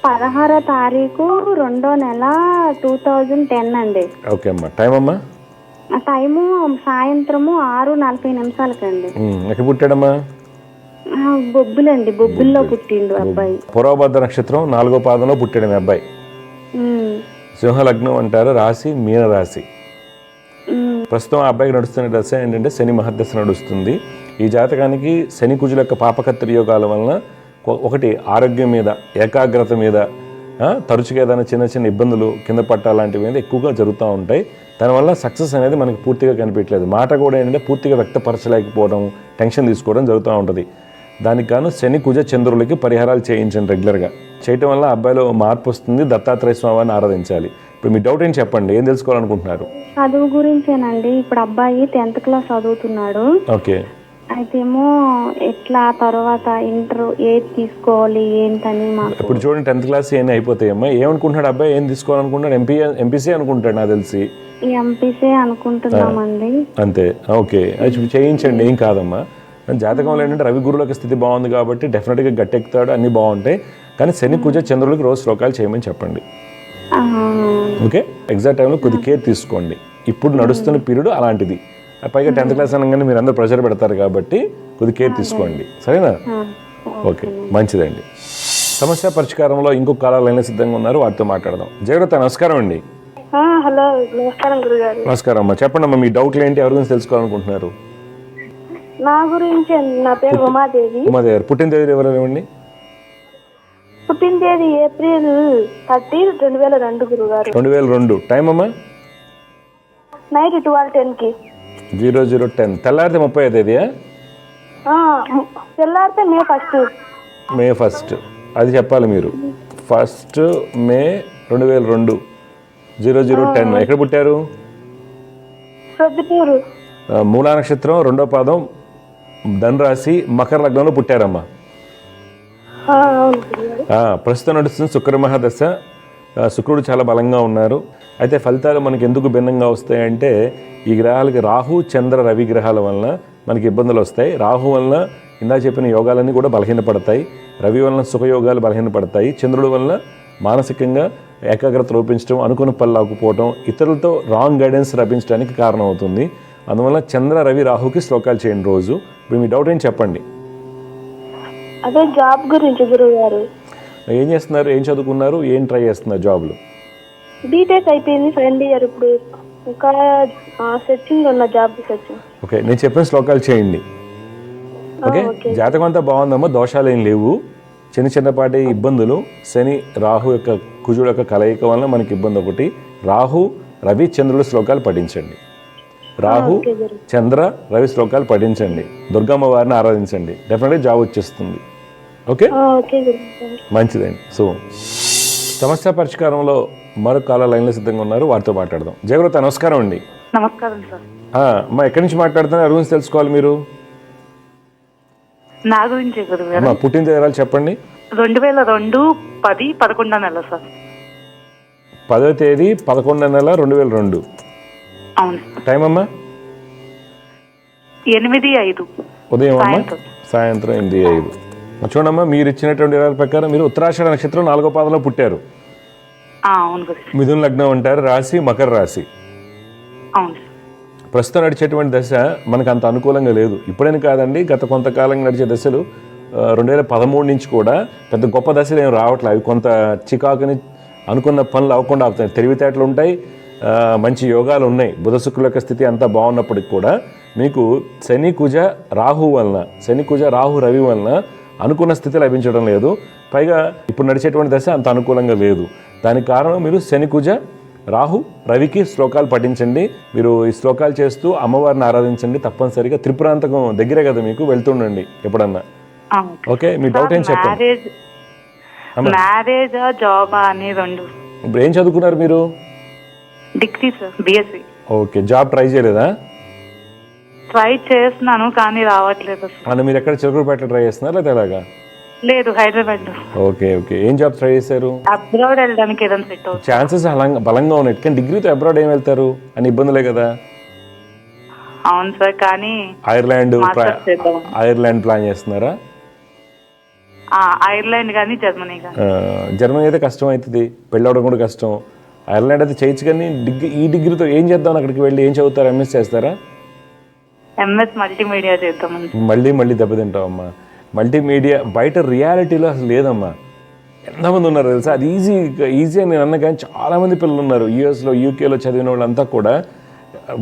16వ తారీఖు 2వ నెల 2010 అండి. ఓకే అమ్మా. టైం అమ్మా? టైము సాయంత్రము 6:40 ఎక్కడ పుట్టాడమ్మా? బొబ్బులండి, బొబ్బుల్లో పుట్టిండు అబ్బాయి. పూర్వభద్ర నక్షత్రం 4వ పాదంలో పుట్టాడు మీ అబ్బాయి. సింహ లగ్నం అంటారు, రాశి మీన రాశి. ప్రస్తుతం ఆ అబ్బాయికి నడుస్తున్న దశ ఏంటంటే శని మహర్దశ నడుస్తుంది. ఈ జాతకానికి శని కుజుల యొక్క పాపకత్రి యోగాల వలన ఒకటి ఆరోగ్యం మీద, ఏకాగ్రత మీద, తరచుగా ఏదైనా చిన్న చిన్న ఇబ్బందులు, కింద పట్టాలాంటివి మీద ఎక్కువగా జరుగుతూ ఉంటాయి. దానివల్ల సక్సెస్ అనేది మనకి పూర్తిగా కనిపించలేదు. మాట కూడా ఏంటంటే పూర్తిగా వ్యక్తపరచలేకపోవడం, టెన్షన్ తీసుకోవడం జరుగుతూ ఉంటుంది. దానికి గాను శని కుజ చంద్రులకి పరిహారాలు చేయించండి రెగ్యులర్గా. చేయటం వల్ల అబ్బాయిలో మార్పు వస్తుంది. దత్తాత్రేయ స్వామిని ఆరాధించాలి. ఇప్పుడు మీ డౌట్ ఏం చెప్పండి, ఏం తెలుసుకోవాలనుకుంటున్నారు? చదువు గురించేనండి. ఇప్పుడు అబ్బాయి 10th క్లాస్ చదువుతున్నాడు. ఓకే. అయితేమో ఎట్లా తర్వాత ఇంటర్ ఏది తీసుకోవాలి ఏంటని మాకు. ఇప్పుడు చూడండి 10th క్లాస్ ఏమైనా అయిపోతాయమ్మా. ఏమనుకుంటున్నాడు అబ్బాయి, ఏం తీసుకోవాలనుకుంటున్నాడు? ఎంపీసీ అనుకుంటాడు నాకు తెలిసి. ఎంపీసీ అనుకుంటున్నామండి. అంతే. ఓకే, అది చేయించండి, ఏం కాదమ్మా. జాతకంలో ఏంటంటే రవి గురువుల స్థితి బాగుంది కాబట్టి డెఫినెట్గా గట్టెక్కుతాడు, అన్నీ బాగుంటాయి. కానీ శని కుజ చంద్రులకి రోజు శ్లోకాలు చేయమని చెప్పండి. ఓకే, ఎగ్జాక్ట్ టైంలో కొద్ది కేర్ తీసుకోండి. ఇప్పుడు నడుస్తున్న పీరియడ్ అలాంటిది. పైగా 10th క్లాస్ అనగానే మీరు అందరూ ప్రెషర్ పెడతారు కాబట్టి కొద్ది కేర్ తీసుకోండి, సరేనా? ఓకే, మంచిదండి. సమస్య పరిష్కారంలో ఇంకొక కాలాలు లైన్లో సిద్ధంగా ఉన్నారు, వాటితో మాట్లాడదాం. జయవ్రత నమస్కారం అండి. హలో, నమస్కారం గురుగారు. నమస్కారం అమ్మా. చెప్పండి అమ్మా, మీ డౌట్లు ఏంటి, ఎవరి గురించి తెలుసుకోవాలనుకుంటున్నారు? నా గురించి. నా పేరు ఉమాదేవి. ఉమాదేవి. పుట్టిన తేదీ ఎవరు ఇవ్వండి? పుట్టిన తేదీ ఏప్రిల్ 30, 2002 గురుగారు. 2002. టైం అమ్మా? నైట్ 12:10. 00:10. తెల్లారితే 30వ తేదీయా? తెల్లారితే May 1. అది చెప్పాలి మీరు. 1 May 2002, 00:10. ఎక్కడ పుట్టారు? ప్రొద్దుటూరు. మూలా నక్షత్రం 2వ పాదం, ధనురాశి, మకర లగ్నంలో పుట్టారమ్మా. ప్రస్తుతం నడుస్తుంది శుక్ర మహాదశ. శుక్రుడు చాలా బలంగా ఉన్నారు. అయితే ఫలితాలు మనకి ఎందుకు భిన్నంగా వస్తాయంటే ఈ గ్రహాలకి రాహు, చంద్ర, రవి గ్రహాల వలన మనకి ఇబ్బందులు వస్తాయి. రాహు వలన ఇందా చెప్పిన యోగాలన్నీ కూడా బలహీనపడతాయి. రవి వలన సుఖయోగాలు బలహీనపడతాయి. చంద్రుడి వలన మానసికంగా ఏకాగ్రత లోపించడం, అనుకున్న పనులు ఆకుపోవడం, ఇతరులతో రాంగ్ గైడెన్స్ లభించడానికి కారణం అవుతుంది. అందువల్ల చంద్ర, రవి, రాహుకి శ్లోకాలు చేయండి రోజు. ఇప్పుడు మీ డౌట్ ఏం చెప్పండి. అదే జాబ్ గురించి గురుగారు. ఏం చేస్తున్నారు, ఏం చదువుకున్నారు, ఏం ట్రై చేస్తున్నారు జాబ్లు? బీటెక్ అయిపోయింది, ఫైనల్ ఇయర్. ఇప్పుడు ఇంకా సెర్చింగ్ ఉన్న, జాబ్ సెర్చింగ్. ఓకే, నేను చెప్పిన శ్లోకాలు చేయండి. ఓకే, జాతకం అంతా బాగుందమ్మా, దోషాలు ఏం లేవు. చిన్న చిన్నపాటి ఇబ్బందులు శని రాహు యొక్క కుజుడు యొక్క కలయిక వలన మనకి ఇబ్బంది ఒకటి. రాహు, రవి, చంద్రుడు శ్లోకాలు పఠించండి. రాహు, చంద్ర, రవి శ్లోకాలు పఠించండి. దుర్గమ్మ వారిని ఆరాధించండి. డెఫినెట్గా జాబ్ వచ్చేస్తుంది. ఓకే, మంచిదండి. సో సమస్య పరిష్కారంలో మరొక కాల లైన్లో సిద్ధంగా ఉన్నారు, వారితో మాట్లాడదాం. జయవ్రత నమస్కారం అండి. నమస్కారం సార్. అమ్మా ఎక్కడి నుంచి మాట్లాడుతున్నారు, ఎవరి గురించి తెలుసుకోవాలి మీరు? నా గురించి గురుగారు. అమ్మా పుట్టిన తేదీరాలు చెప్పండి. 2002 10 11 నెల సార్. 10వ తేదీ 11వ నెల 2002. అవును. టైం అమ్మా? 8:05 ఉదయం అమ్మా, సాయంత్రం 8:05. చూడమ్మా, మీరు ఇచ్చినటువంటి వివరాల ప్రకారం మీరు ఉత్తరాషాఢ నక్షత్రం 4వ పాదంలో పుట్టారు. అవును గురు. మిథున లగ్నం అంటారు, రాశి మకర రాశి. అవును. ప్రస్తుతం నడిచేటువంటి దశ మనకు అంత అనుకూలంగా లేదు. ఇప్పుడైనా కాదండి, గత కొంతకాలంగా నడిచే దశలు 2013 నుంచి కూడా పెద్ద గొప్ప దశలు ఏమి రావట్లేదు. అవి కొంత చికాకుని, అనుకున్న పనులు అవ్వకుండా అవుతాయి. తెలివితేటలు ఉంటాయి, మంచి యోగాలు ఉన్నాయి. బుధ శుక్రుల యొక్క స్థితి అంతా బాగున్నప్పటికి కూడా మీకు శని కుజ రాహు వలన, శని కుజ రాహు రవి వలన అనుకున్న స్థితి లభించడం లేదు. పైగా ఇప్పుడు నడిచేటువంటి దశ అంత అనుకూలంగా లేదు. దానికి కారణం మీరు శని కుజ రాహు రవికి శ్లోకాలు పఠించండి. మీరు ఈ శ్లోకాలు చేస్తూ అమ్మవారిని ఆరాధించండి. తప్పనిసరిగా త్రిపురాంతకం దగ్గరే కదా మీకు, వెళ్తుండండి ఎప్పుడన్నా. ఓకే, మీ డౌట్ ఏం చెప్పండి. మ్యారేజ్ జాబ్ అని రెండు. ఇప్పుడు ఏం చదువుకున్నారు మీరు? Degree sir, BSc. Okay, job try చేయలేదా? ట్రై చేస్తున్నాను కానీ రావట్లేదు సార్. అంటే మీరు ఎక్కడ చిలకూరుపేటలో ట్రై చేస్తున్నారా లేదా ఎలాగా? లేదు, హైదరాబాద్. ఓకే ఓకే, ఏం జాబ్ ట్రై చేశారు? అబ్రాడ్ వెళ్ళడానికి ఏదైనా సెట్ అవుతుంది. ఛాన్సెస్ బలంగా ఉన్నాయి, కానీ డిగ్రీతో అబ్రాడ్ ఏం వెళ్తారు అని ఇబ్బందులే కదా. అవును సార్, కానీ మాస్టర్స్ చేద్దాం. ఐర్లాండ్ ప్లాన్ చేస్తున్నారా? ఐర్లాండ్ కానీ జర్మనీ కానీ. జర్మనీ అయితే కష్టం అవుతుంది, పెళ్ళవడం కూడా కష్టం. ఐర్లాండ్ అయితే చేయొచ్చు, కానీ ఈ డిగ్రీతో ఏం చేద్దాం? అక్కడికి వెళ్ళి ఏం చదువుతారు? ఎంఎస్ చేస్తారా? ఎంఎస్ మల్టీమీడియా చేద్దామని. మళ్ళీ దెబ్బతింటావమ్మా. మల్టీమీడియా బయట రియాలిటీలో అసలు లేదమ్మా. ఎంతమంది ఉన్నారు తెలుసా? అది ఈజీ అని నేను అన్నా, కానీ చాలామంది పిల్లలు ఉన్నారు యూఎస్లో, యూకేలో చదివిన వాళ్ళంతా కూడా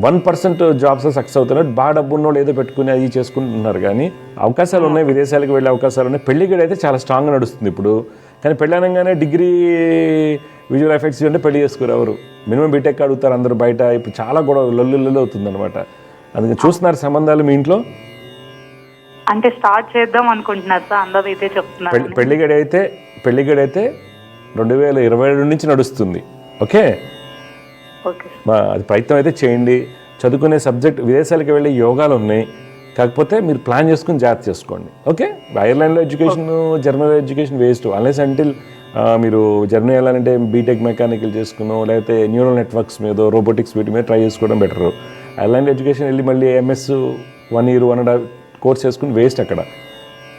1% జాబ్స్ సక్సెస్ అవుతున్నారు. బాగా డబ్బు ఉన్న వాళ్ళు ఏదో పెట్టుకుని అది చేసుకుంటున్నారు, కానీ అవకాశాలు ఉన్నాయి, విదేశాలకు వెళ్ళే అవకాశాలు ఉన్నాయి. పెళ్లిగడ అయితే చాలా స్ట్రాంగ్గా నడుస్తుంది ఇప్పుడు. కానీ పెళ్ళి అనగానే డిగ్రీ విజువల్ ఎఫెక్ట్స్ అంటే పెళ్లి చేసుకోరు ఎవరు. మినిమం బీటెక్ అడుగుతారు అందరూ బయట. ఇప్పుడు చాలా గొడవ లొల్లు అవుతుంది అనమాట. అందుకని చూస్తున్నారు సంబంధాలు మీ ఇంట్లో? అంటే స్టార్ట్ చేద్దాం అనుకుంటున్నారు సార్, అందరూ అయితే చెప్తున్నారు. పెళ్లిగడ అయితే 2022 నుంచి నడుస్తుంది. ఓకే, అది ప్రయత్నం అయితే చేయండి. చదువుకునే సబ్జెక్ట్ విదేశాలకు వెళ్ళే యోగాలు ఉన్నాయి, కాకపోతే మీరు ప్లాన్ చేసుకుని జాగ్రత్త చేసుకోండి. ఓకే, ఐర్లాండ్లో ఎడ్యుకేషన్, జర్మనీలో ఎడ్యుకేషన్ వేస్ట్. అన్లెస్ అంటిల్ మీరు జర్మనీ వెళ్ళాలంటే బీటెక్ మెకానికల్ చేసుకునో, లేకపోతే న్యూరల్ నెట్వర్క్స్ మీద, రోబోటిక్స్ వీటి మీద ట్రై చేసుకోవడం బెటరు. ఐర్లాండ్ ఎడ్యుకేషన్ వెళ్ళి మళ్ళీ ఎంఎస్ 1 year 1.5 కోర్స్ చేసుకుని వేస్ట్ అక్కడ.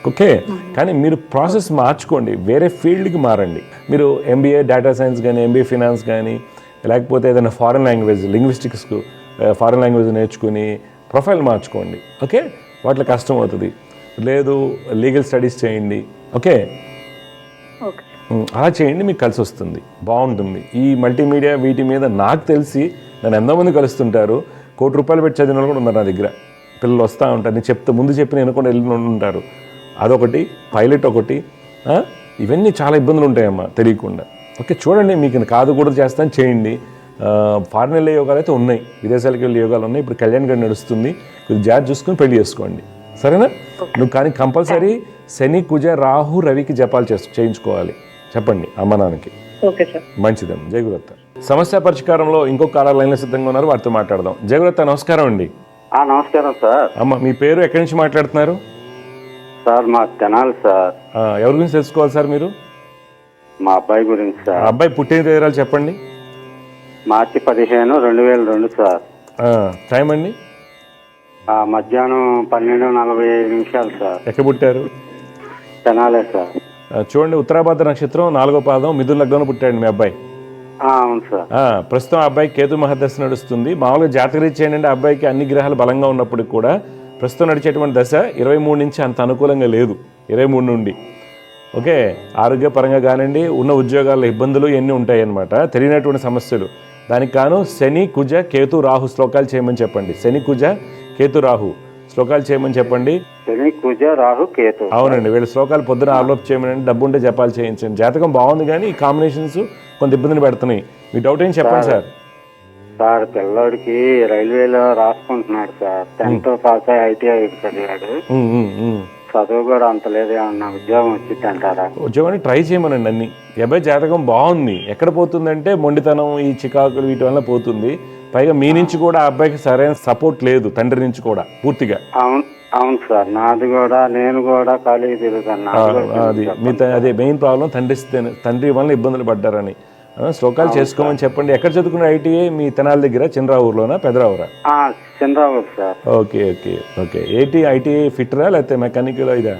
ఓకే, కానీ మీరు ప్రాసెస్ మార్చుకోండి, వేరే ఫీల్డ్కి మారండి. మీరు ఎంబీఏ డేటా సైన్స్ కానీ, ఎంబీఏ ఫినాన్స్ కానీ, లేకపోతే ఏదైనా ఫారెన్ లాంగ్వేజ్, లింగ్విస్టిక్స్కు ఫారెన్ లాంగ్వేజ్ నేర్చుకుని ప్రొఫైల్ మార్చుకోండి. ఓకే, వాటిలో కష్టం అవుతుంది. లేదు, లీగల్ స్టడీస్ చేయండి. ఓకే, అలా చేయండి, మీకు కలిసి వస్తుంది, బాగుంటుంది. ఈ మల్టీమీడియా వీటి మీద నాకు తెలిసి నన్ను ఎంతోమంది కలుస్తుంటారు. ₹1,00,000 పెట్టి చదివిన వాళ్ళు కూడా ఉన్నారు నా దగ్గర. పిల్లలు వస్తూ ఉంటారు, నేను ముందు చెప్పి నేను కూడా వెళ్ళి ఉంటారు. అదొకటి, పైలట్ ఒకటి, ఇవన్నీ చాలా ఇబ్బందులు ఉంటాయమ్మా తెలియకుండా. ఓకే, చూడండి, మీకు కాదు కూడా చేస్తాను, చేయండి. ఫారెన్ వెళ్ళే యోగాలు అయితే ఉన్నాయి, విదేశాలకు వెళ్ళే యోగాలు ఉన్నాయి. ఇప్పుడు కళ్యాణ్ గారు నడుస్తుంది, కొద్దిగా జాగ్రత్త చూసుకొని పెళ్లి చేసుకోండి, సరేనా? నువ్వు కానీ కంపల్సరీ శని, కుజ, రాహు, రవికి జపాలు చేయించుకోవాలి. చెప్పండి అమ్మ నాన్నకి. మంచిదమ్మ. జయగురత్త సమస్య పరిష్కారంలో ఇంకొక కాలర్ లైన్లో సిద్ధంగా ఉన్నారు, వారితో మాట్లాడదాం. జయగురత్త నమస్కారం అండి. నమస్కారం సార్. అమ్మ, మీ పేరు, ఎక్కడి నుంచి మాట్లాడుతున్నారు? సార్ మా తెనాలి సార్. ఎవరి గురించి తెలుసుకోవాలి సార్ మీరు? మా అబ్బాయి గురించి సార్. అబ్బాయి పుట్టిన తేదీలు చెప్పండి. మార్చి 15, 2002 సార్. టైం అండి? మధ్యాహ్నం 12:45 సార్. ఎక్కడ పుట్టారు? తెనాలే సార్. చూడండి, ఉత్తరాభాద్ర నక్షత్రం 4వ పాదం, మిథున లగ్నంలో పుట్టాడు మీ అబ్బాయి. అవును సార్. ప్రస్తుతం అబ్బాయి కేతు మహాదశ నడుస్తుంది. మామూలుగా జాతకరీత్యా ఏంటంటే అబ్బాయికి అన్ని గ్రహాలు బలంగా ఉన్నప్పటికీ కూడా ప్రస్తుతం నడిచేటువంటి దశ 23 నుంచి అంత అనుకూలంగా లేదు. 23 నుండి ఓకే, ఆరోగ్యపరంగా కానివ్వండి, ఉన్న ఉద్యోగాల్లో ఇబ్బందులు ఎన్ని ఉంటాయి అన్నమాట, తెలియనటువంటి సమస్యలు. దానికి కాను శని, కుజ, కేతు, రాహు శ్లోకాలు చేయమని చెప్పండి. శని, కుజ, కేతు, రాహు శ్లోకాలు చేయమని చెప్పండి. శని, కుజ, రాహు, కేతు. అవునండి, వీళ్ళ శ్లోకాలు పొద్దున ఆలోపు చేయమని, డబ్బు ఉంటే జపాలు చేయించండి. జాతకం బాగుంది, కానీ ఈ కాంబినేషన్స్ కొంత ఇబ్బందిని పెడుతున్నాయి. మీ డౌట్ ఏం చెప్పండి సార్. సార్, పిల్లోడికి రైల్వేలో రాసుకుంటున్నాడు సార్. 10th పాస్ అయ్యి ITI చదివాడు. చదువు కూడా అంత లేదేమన్నా, ఉద్యోగం వచ్చింది అంటారా? ఉద్యోగాన్ని ట్రై చేయమనండి అన్ని. అబ్బాయి జాతకం బాగుంది, ఎక్కడ పోతుందంటే మొండితనం, ఈ చికాకులు వీటి వల్ల పోతుంది. పైగా మీ నుంచి కూడా ఆ అబ్బాయికి సరైన సపోర్ట్ లేదు, తండ్రి నుంచి కూడా పూర్తిగా. అవును సార్, నాది కూడా, నేను కూడా ఖాళీ తిరుగుతాను. అది మీ అదే మెయిన్ ప్రాబ్లం, తండ్రి వల్ల ఇబ్బందులు పడ్డారని. శ్లోకాలు చేసుకోమని చెప్పండి. ఎక్కడ చదువుకున్న ITI? మీ తెనాలి దగ్గర, చిన్నరావులోనా పెదరావురా? Chinnaravuru sir. Okay okay okay. ITI ఫిట్టరా లేకపోతే మెకానికల్ ఇదా?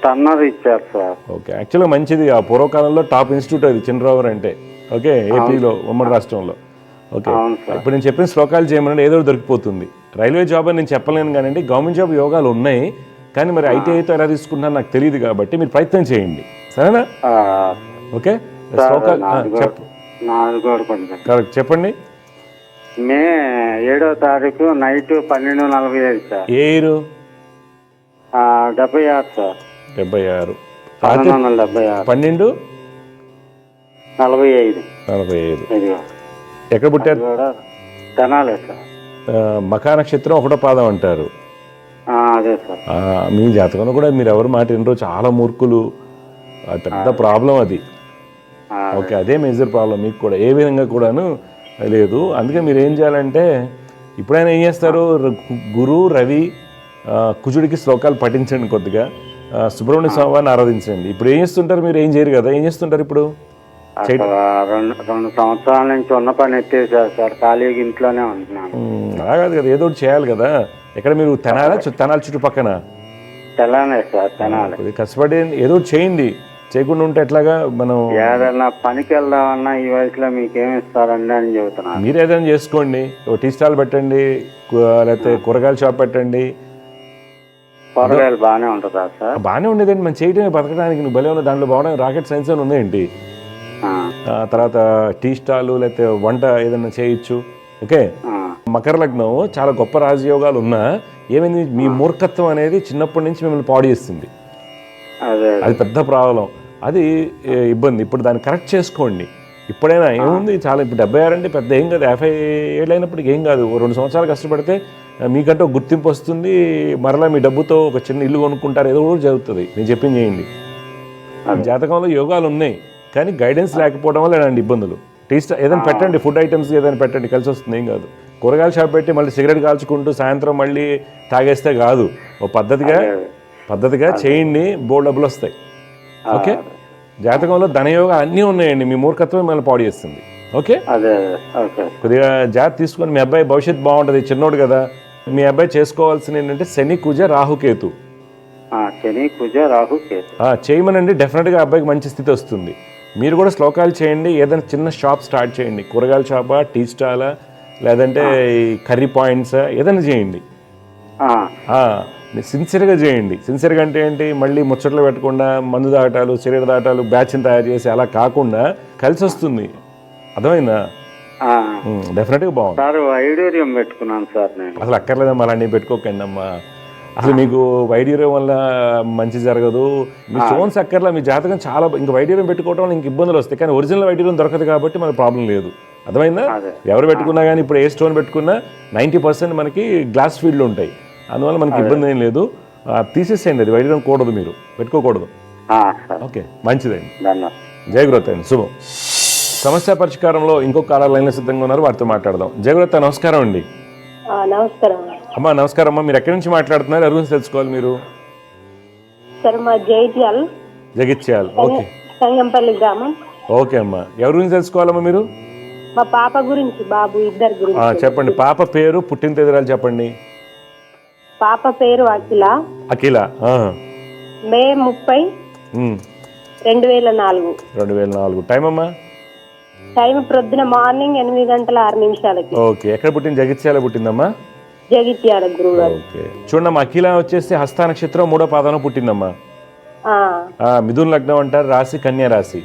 టన్నర్ ఇచ్చారు సార్. ఓకే, యాక్చువల్గా మంచిది. ఆ పూర్వకాలంలో టాప్ ఇన్స్టిట్యూట్ అది చిన్నరావురు అంటే. ఓకే, ఏపీలో, ఉమ్మడి రాష్ట్రంలో. ఓకే, ఇప్పుడు నేను చెప్పిన శ్లోకాలు చేయమని ఏదో దొరికిపోతుంది. రైల్వే జాబ్ అని నేను చెప్పలేను కానండి, గవర్నమెంట్ జాబ్ యోగాలు ఉన్నాయి. కానీ మరి ITIతో ఎలా తీసుకుంటున్నాను నాకు తెలియదు, కాబట్టి మీరు ప్రయత్నం చేయండి, సరేనా? ఓకే, కరెక్ట్ చెప్పండి. మే 7వ తారీఖు నైట్ 12:45 సార్. ఏ ఇయర్? 76 సార్. 76. 12:45. 12:45. ఎక్కడ పుట్టారు? తెనాలే సార్. మఖా నక్షత్రం 1వ పాదం అంటారు. అదే సార్. మీ జాతకంలో కూడా మీరు ఎవరు మాట వినరు, చాలా మూర్ఖులు. పెద్ద ప్రాబ్లం అది. ఓకే, అదే మేజర్ ప్రాబ్లం మీకు కూడా, ఏ విధంగా కూడాను లేదు. అందుకే మీరు ఏం చేయాలంటే, ఇప్పుడైనా ఏం చేస్తారు, గురు, రవి, కుజుడికి శ్లోకాలు పఠించండి కొద్దిగా. సుబ్రహ్మణ్య స్వామి వారిని ఆరాధించండి. ఇప్పుడు ఏం చేస్తుంటారు మీరు? ఏం చేయరు కదా, ఏం చేస్తుంటారు ఇప్పుడు? అసలు రెండు సంవత్సరాల నుంచి ఉన్న పని ఎత్తేసారు సార్, ఖాళీగా ఇంట్లోనే ఉంటున్నాను. అలా కాదు కదా, ఏదో ఒకటి చేయాలి కదా. ఎక్కడ మీరు తెనాలి చుట్టుపక్కన? తెలానే సార్, తెనాలి. కొద్దిగా కష్టపడి ఏదో ఒకటి చేయండి. చేయకుండా ఉంటే ఎట్లాగా? మనం ఏదైనా పనికి వెళ్దామన్నా ఈ వయసులో మీకేమి ఇస్తారండి అని చెబుతున్నారు. మీరు ఏదైనా చేసుకోండి, ఓ టీ స్టాల్ పెట్టండి, లేకపోతే కూరగాయల షాప్ పెట్టండి. కూరగాయలు బాగానే ఉంటుందా సార్? బాగానే ఉండేదండి, మనం చేయడమే బతకడానికి. నువ్వు భలే ఉన్న దాంట్లో బాగా రాకెట్ సైన్స్ అని ఉందేంటి. తర్వాత టీ స్టాలు లేకపోతే వంట ఏదైనా చేయొచ్చు. ఓకే, మకర లగ్నం చాలా గొప్ప రాజయోగాలు ఉన్నా ఏమైంది, మీ మూర్ఖత్వం అనేది చిన్నప్పటి నుంచి మిమ్మల్ని పాడు చేస్తుంది. అది పెద్ద ప్రాబ్లం, అది ఇబ్బంది. ఇప్పుడు దాన్ని కరెక్ట్ చేసుకోండి. ఇప్పుడైనా ఏముంది, చాలా ఇప్పుడు 76 అంటే పెద్ద ఏం కాదు, 50 ఏళ్ళు అయినప్పటికీ ఏం కాదు. 2 సంవత్సరాలు కష్టపడితే మీకంటే ఒక గుర్తింపు వస్తుంది. మరలా మీ డబ్బుతో ఒక చిన్న ఇల్లు కొనుక్కుంటారు, ఏదో కూడా జరుగుతుంది. నేను చెప్పింది చేయండి. జాతకంలో యోగాలు ఉన్నాయి, కానీ గైడెన్స్ లేకపోవడం వల్ల ఇలాంటి ఇబ్బందులు. ఏదైనా పెట్టండి, ఫుడ్ ఐటమ్స్ ఏదైనా పెట్టండి, కలిసి వస్తుంది, ఏం కాదు. కూరగాయల షాప్ పెట్టి మళ్ళీ సిగరెట్ కాల్చుకుంటూ సాయంత్రం మళ్ళీ తాగేస్తే కాదు. ఓ పద్ధతిగా చేయండి, బోల్డ్ డబ్బులు వస్తాయి. ఓకే, జాతకంలో ధనయోగా అన్నీ ఉన్నాయండి, మీ మూర్ఖత్వం మిమ్మల్ని పాడు చేస్తుంది. ఓకే, కొద్దిగా జాగ్రత్త తీసుకొని మీ అబ్బాయి భవిష్యత్తు బాగుంటుంది. చిన్నోడు కదా, మీ అబ్బాయి చేసుకోవాల్సింది ఏంటంటే శని కుజ రాహుకేతు చేయమనండి. డెఫినెట్గా అబ్బాయికి మంచి స్థితి వస్తుంది. మీరు కూడా శ్లోకాలు చేయండి, ఏదైనా చిన్న షాప్ స్టార్ట్ చేయండి, కూరగాయల షాపా, టీ స్టాలా, లేదంటే కర్రీ పాయింట్సా, ఏదైనా చేయండి. సిన్సియర్గా చేయండి. సిన్సియర్గా అంటే ఏంటి, మళ్ళీ ముచ్చట్లు పెట్టకుండా మందు దాటాలు, సిగరెట్ దాటాలు, బ్యాచ్ని తయారు చేసి అలా కాకుండా కలిసి వస్తుంది. అర్థమైందా? డెఫినెట్గా బాగుంది. వైడూర్యం పెట్టుకున్నాను సార్ నేను. అసలు అక్కర్లేదమ్మా, అలాంటివి పెట్టుకోకండి అమ్మా. అసలు మీకు వైడ్యూర్యం వల్ల మంచి జరగదు. మీ స్టోన్స్ అక్కర్లా, మీ జాతకం చాలా. ఇంకా వైడ్యూర్యం పెట్టుకోవడం వల్ల ఇంక ఇబ్బందులు వస్తాయి, కానీ ఒరిజినల్ వైడ్యూర్యం దొరకదు కాబట్టి మనకు ప్రాబ్లం లేదు. అర్థమైందా? ఎవరు పెట్టుకున్నా కానీ ఇప్పుడు ఏ స్టోన్ పెట్టుకున్నా 90% మనకి గ్లాస్ ఫీల్డ్లు ఉంటాయి, అందువల్ల మనకి ఇబ్బంది ఏం లేదు. తీసేసేయండి, అది వైద్యం కూడదు, మీరు పెట్టుకోకూడదు. ఓకే, మంచిదండి. జయగురత అండి, శుభం. సమస్య పరిష్కారంలో ఇంకొక కాలర్ లైన్లో సిద్ధంగా ఉన్నారు, వారితో మాట్లాడదాం. జయగురత, నమస్కారం అండి. నమస్కారం అమ్మా. నమస్కారం అమ్మా, మీరు ఎక్కడి నుంచి మాట్లాడుతున్నారు? ఎవరి గురించి తెలుసుకోవాలి మీరు? సార్ మా జగిత్యాల. ఓకే, సంగంపల్లి గ్రామం. ఓకే అమ్మా, ఎవరి గురించి తెలుసుకోవాలమ్మా మీరు? మా పాప గురించి, బాబు ఇద్దరు గురించి. చెప్పండి. పాప పేరు, పుట్టిన తేదీరాలు చెప్పండి. పాప పేరు అఖిల. మే 30, 2004. 2004. టైం అమ్మా? టైం ప్రొద్దున మార్నింగ్ 8 గంటల 6 నిమిషాలకి. ఓకే, ఎక్కడ పుట్టింది? జగిత్యాల పుట్టిందమ్మా? జగిత్యాల గురుగారు. ఓకే, చూడమ్మా, అఖిల వచ్చేసి హస్త నక్షత్రం 3వ పాదంలో పుట్టిందమ్మా. మిథున లగ్నం అంటారు, రాశి కన్యా రాశి.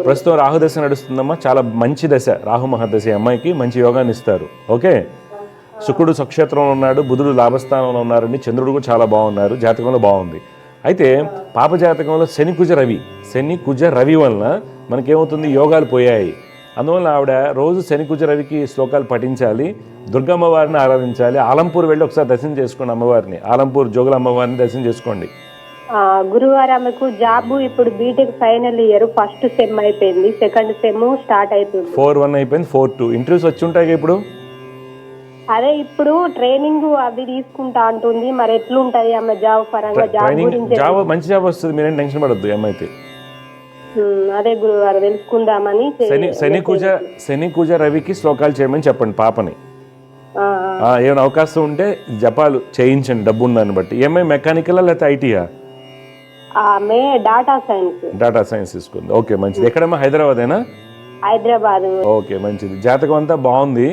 ప్రస్తుతం రాహు దశ నడుస్తుందమ్మా, చాలా మంచి దశ. రాహు మహాదశ అమ్మాయికి మంచి యోగాన్ని ఇస్తారు. ఓకే, శుక్రుడు స్వక్షేత్రంలో ఉన్నాడు, బుధుడు లాభస్థానంలో ఉన్నారండి, చంద్రుడు కూడా చాలా బాగున్నారు, జాతకంలో బాగుంది. అయితే పాప జాతకంలో శని కుజ రవి వలన మనకేమవుతుంది, యోగాలు పోయాయి. అందువల్ల ఆవిడ రోజు శని కుజ రవికి శ్లోకాలు పఠించాలి, దుర్గమ్మవారిని ఆరాధించాలి. ఆలంపూర్ వెళ్ళి ఒకసారి దర్శనం చేసుకోండి అమ్మవారిని, ఆలంపూర్ జోగుల అమ్మవారిని దర్శనం చేసుకోండి. గురువారు ఆమెకు జాబ్ ఇప్పుడు BTech final year, first sem అయిపోయింది, సెకండ్ సెమ్ స్టార్ట్ అయిపోయింది. 4-1 అయిపోయింది, 4-2 ఇంటర్వ్యూస్ వచ్చి ఉంటాయి ఇప్పుడు. అదే ఇప్పుడు ట్రైనింగ్ అవి తీసుకుంటా అంటుంది, మరి ఎట్లుంటది ఆమె జాబ్ పరంగా? జాబ్ మంచి జాబ్ వస్తుంది, మీరేం టెన్షన్ పడద్దు ఏమైతే. అదే గురువారు తెలుసుకుందామని. శని కుజ రవికి శ్లోకాలు చేయమని చెప్పండి పాపని. ఏమైనా అవకాశం ఉంటే జపాలు చేయించండి, డబ్బు ఉందని బట్టి. ఏమై మెకానికల్ లేకపోతే ఐటీయా? డాటా సైన్స్ తీసుకుంది. ఓకే, మంచిది. ఎక్కడమ్మా? హైదరాబాదేనా? హైదరాబాద్. ఓకే, మంచిది. జాతకం అంతా బాగుంది,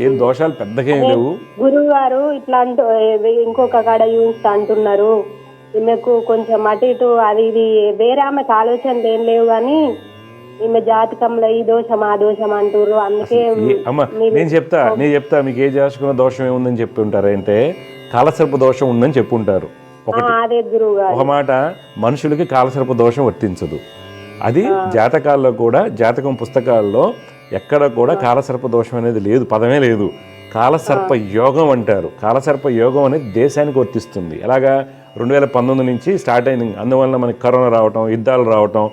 ఏం దోషాలు పెద్దగా ఏం లేవు. గురువుగారు ఇట్లా ఇంకొక కాడ చూస్తా అంటున్నారు, ఈమెకు కొంచెం అటు ఇటు అది ఇది వేరే ఆమెకు ఆలోచనలు ఏం లేవు, కానీ ఈమె జాతకంలో ఈ దోషం ఆ దోషం అంటారు. అందుకే అమ్మా నేను చెప్తా మీకు ఏ జాతకంలో దోషం ఏముందని చెప్పి ఉంటారు అంటే, కాలసర్ప దోషం ఉందని చెప్పుంటారు. ఒక మాట, మనుషులకి కాలసర్ప దోషం వర్తించదు. అది జాతకాల్లో కూడా, జాతకం పుస్తకాల్లో ఎక్కడ కూడా కాలసర్ప దోషం అనేది లేదు, పదమే లేదు. కాలసర్ప యోగం అంటారు. కాలసర్ప యోగం అనేది దేశానికి వర్తిస్తుంది. ఎలాగా 2019 నుంచి స్టార్ట్ అయింది. అందువల్ల మనకి కరోనా రావటం, యుద్ధాలు రావటం,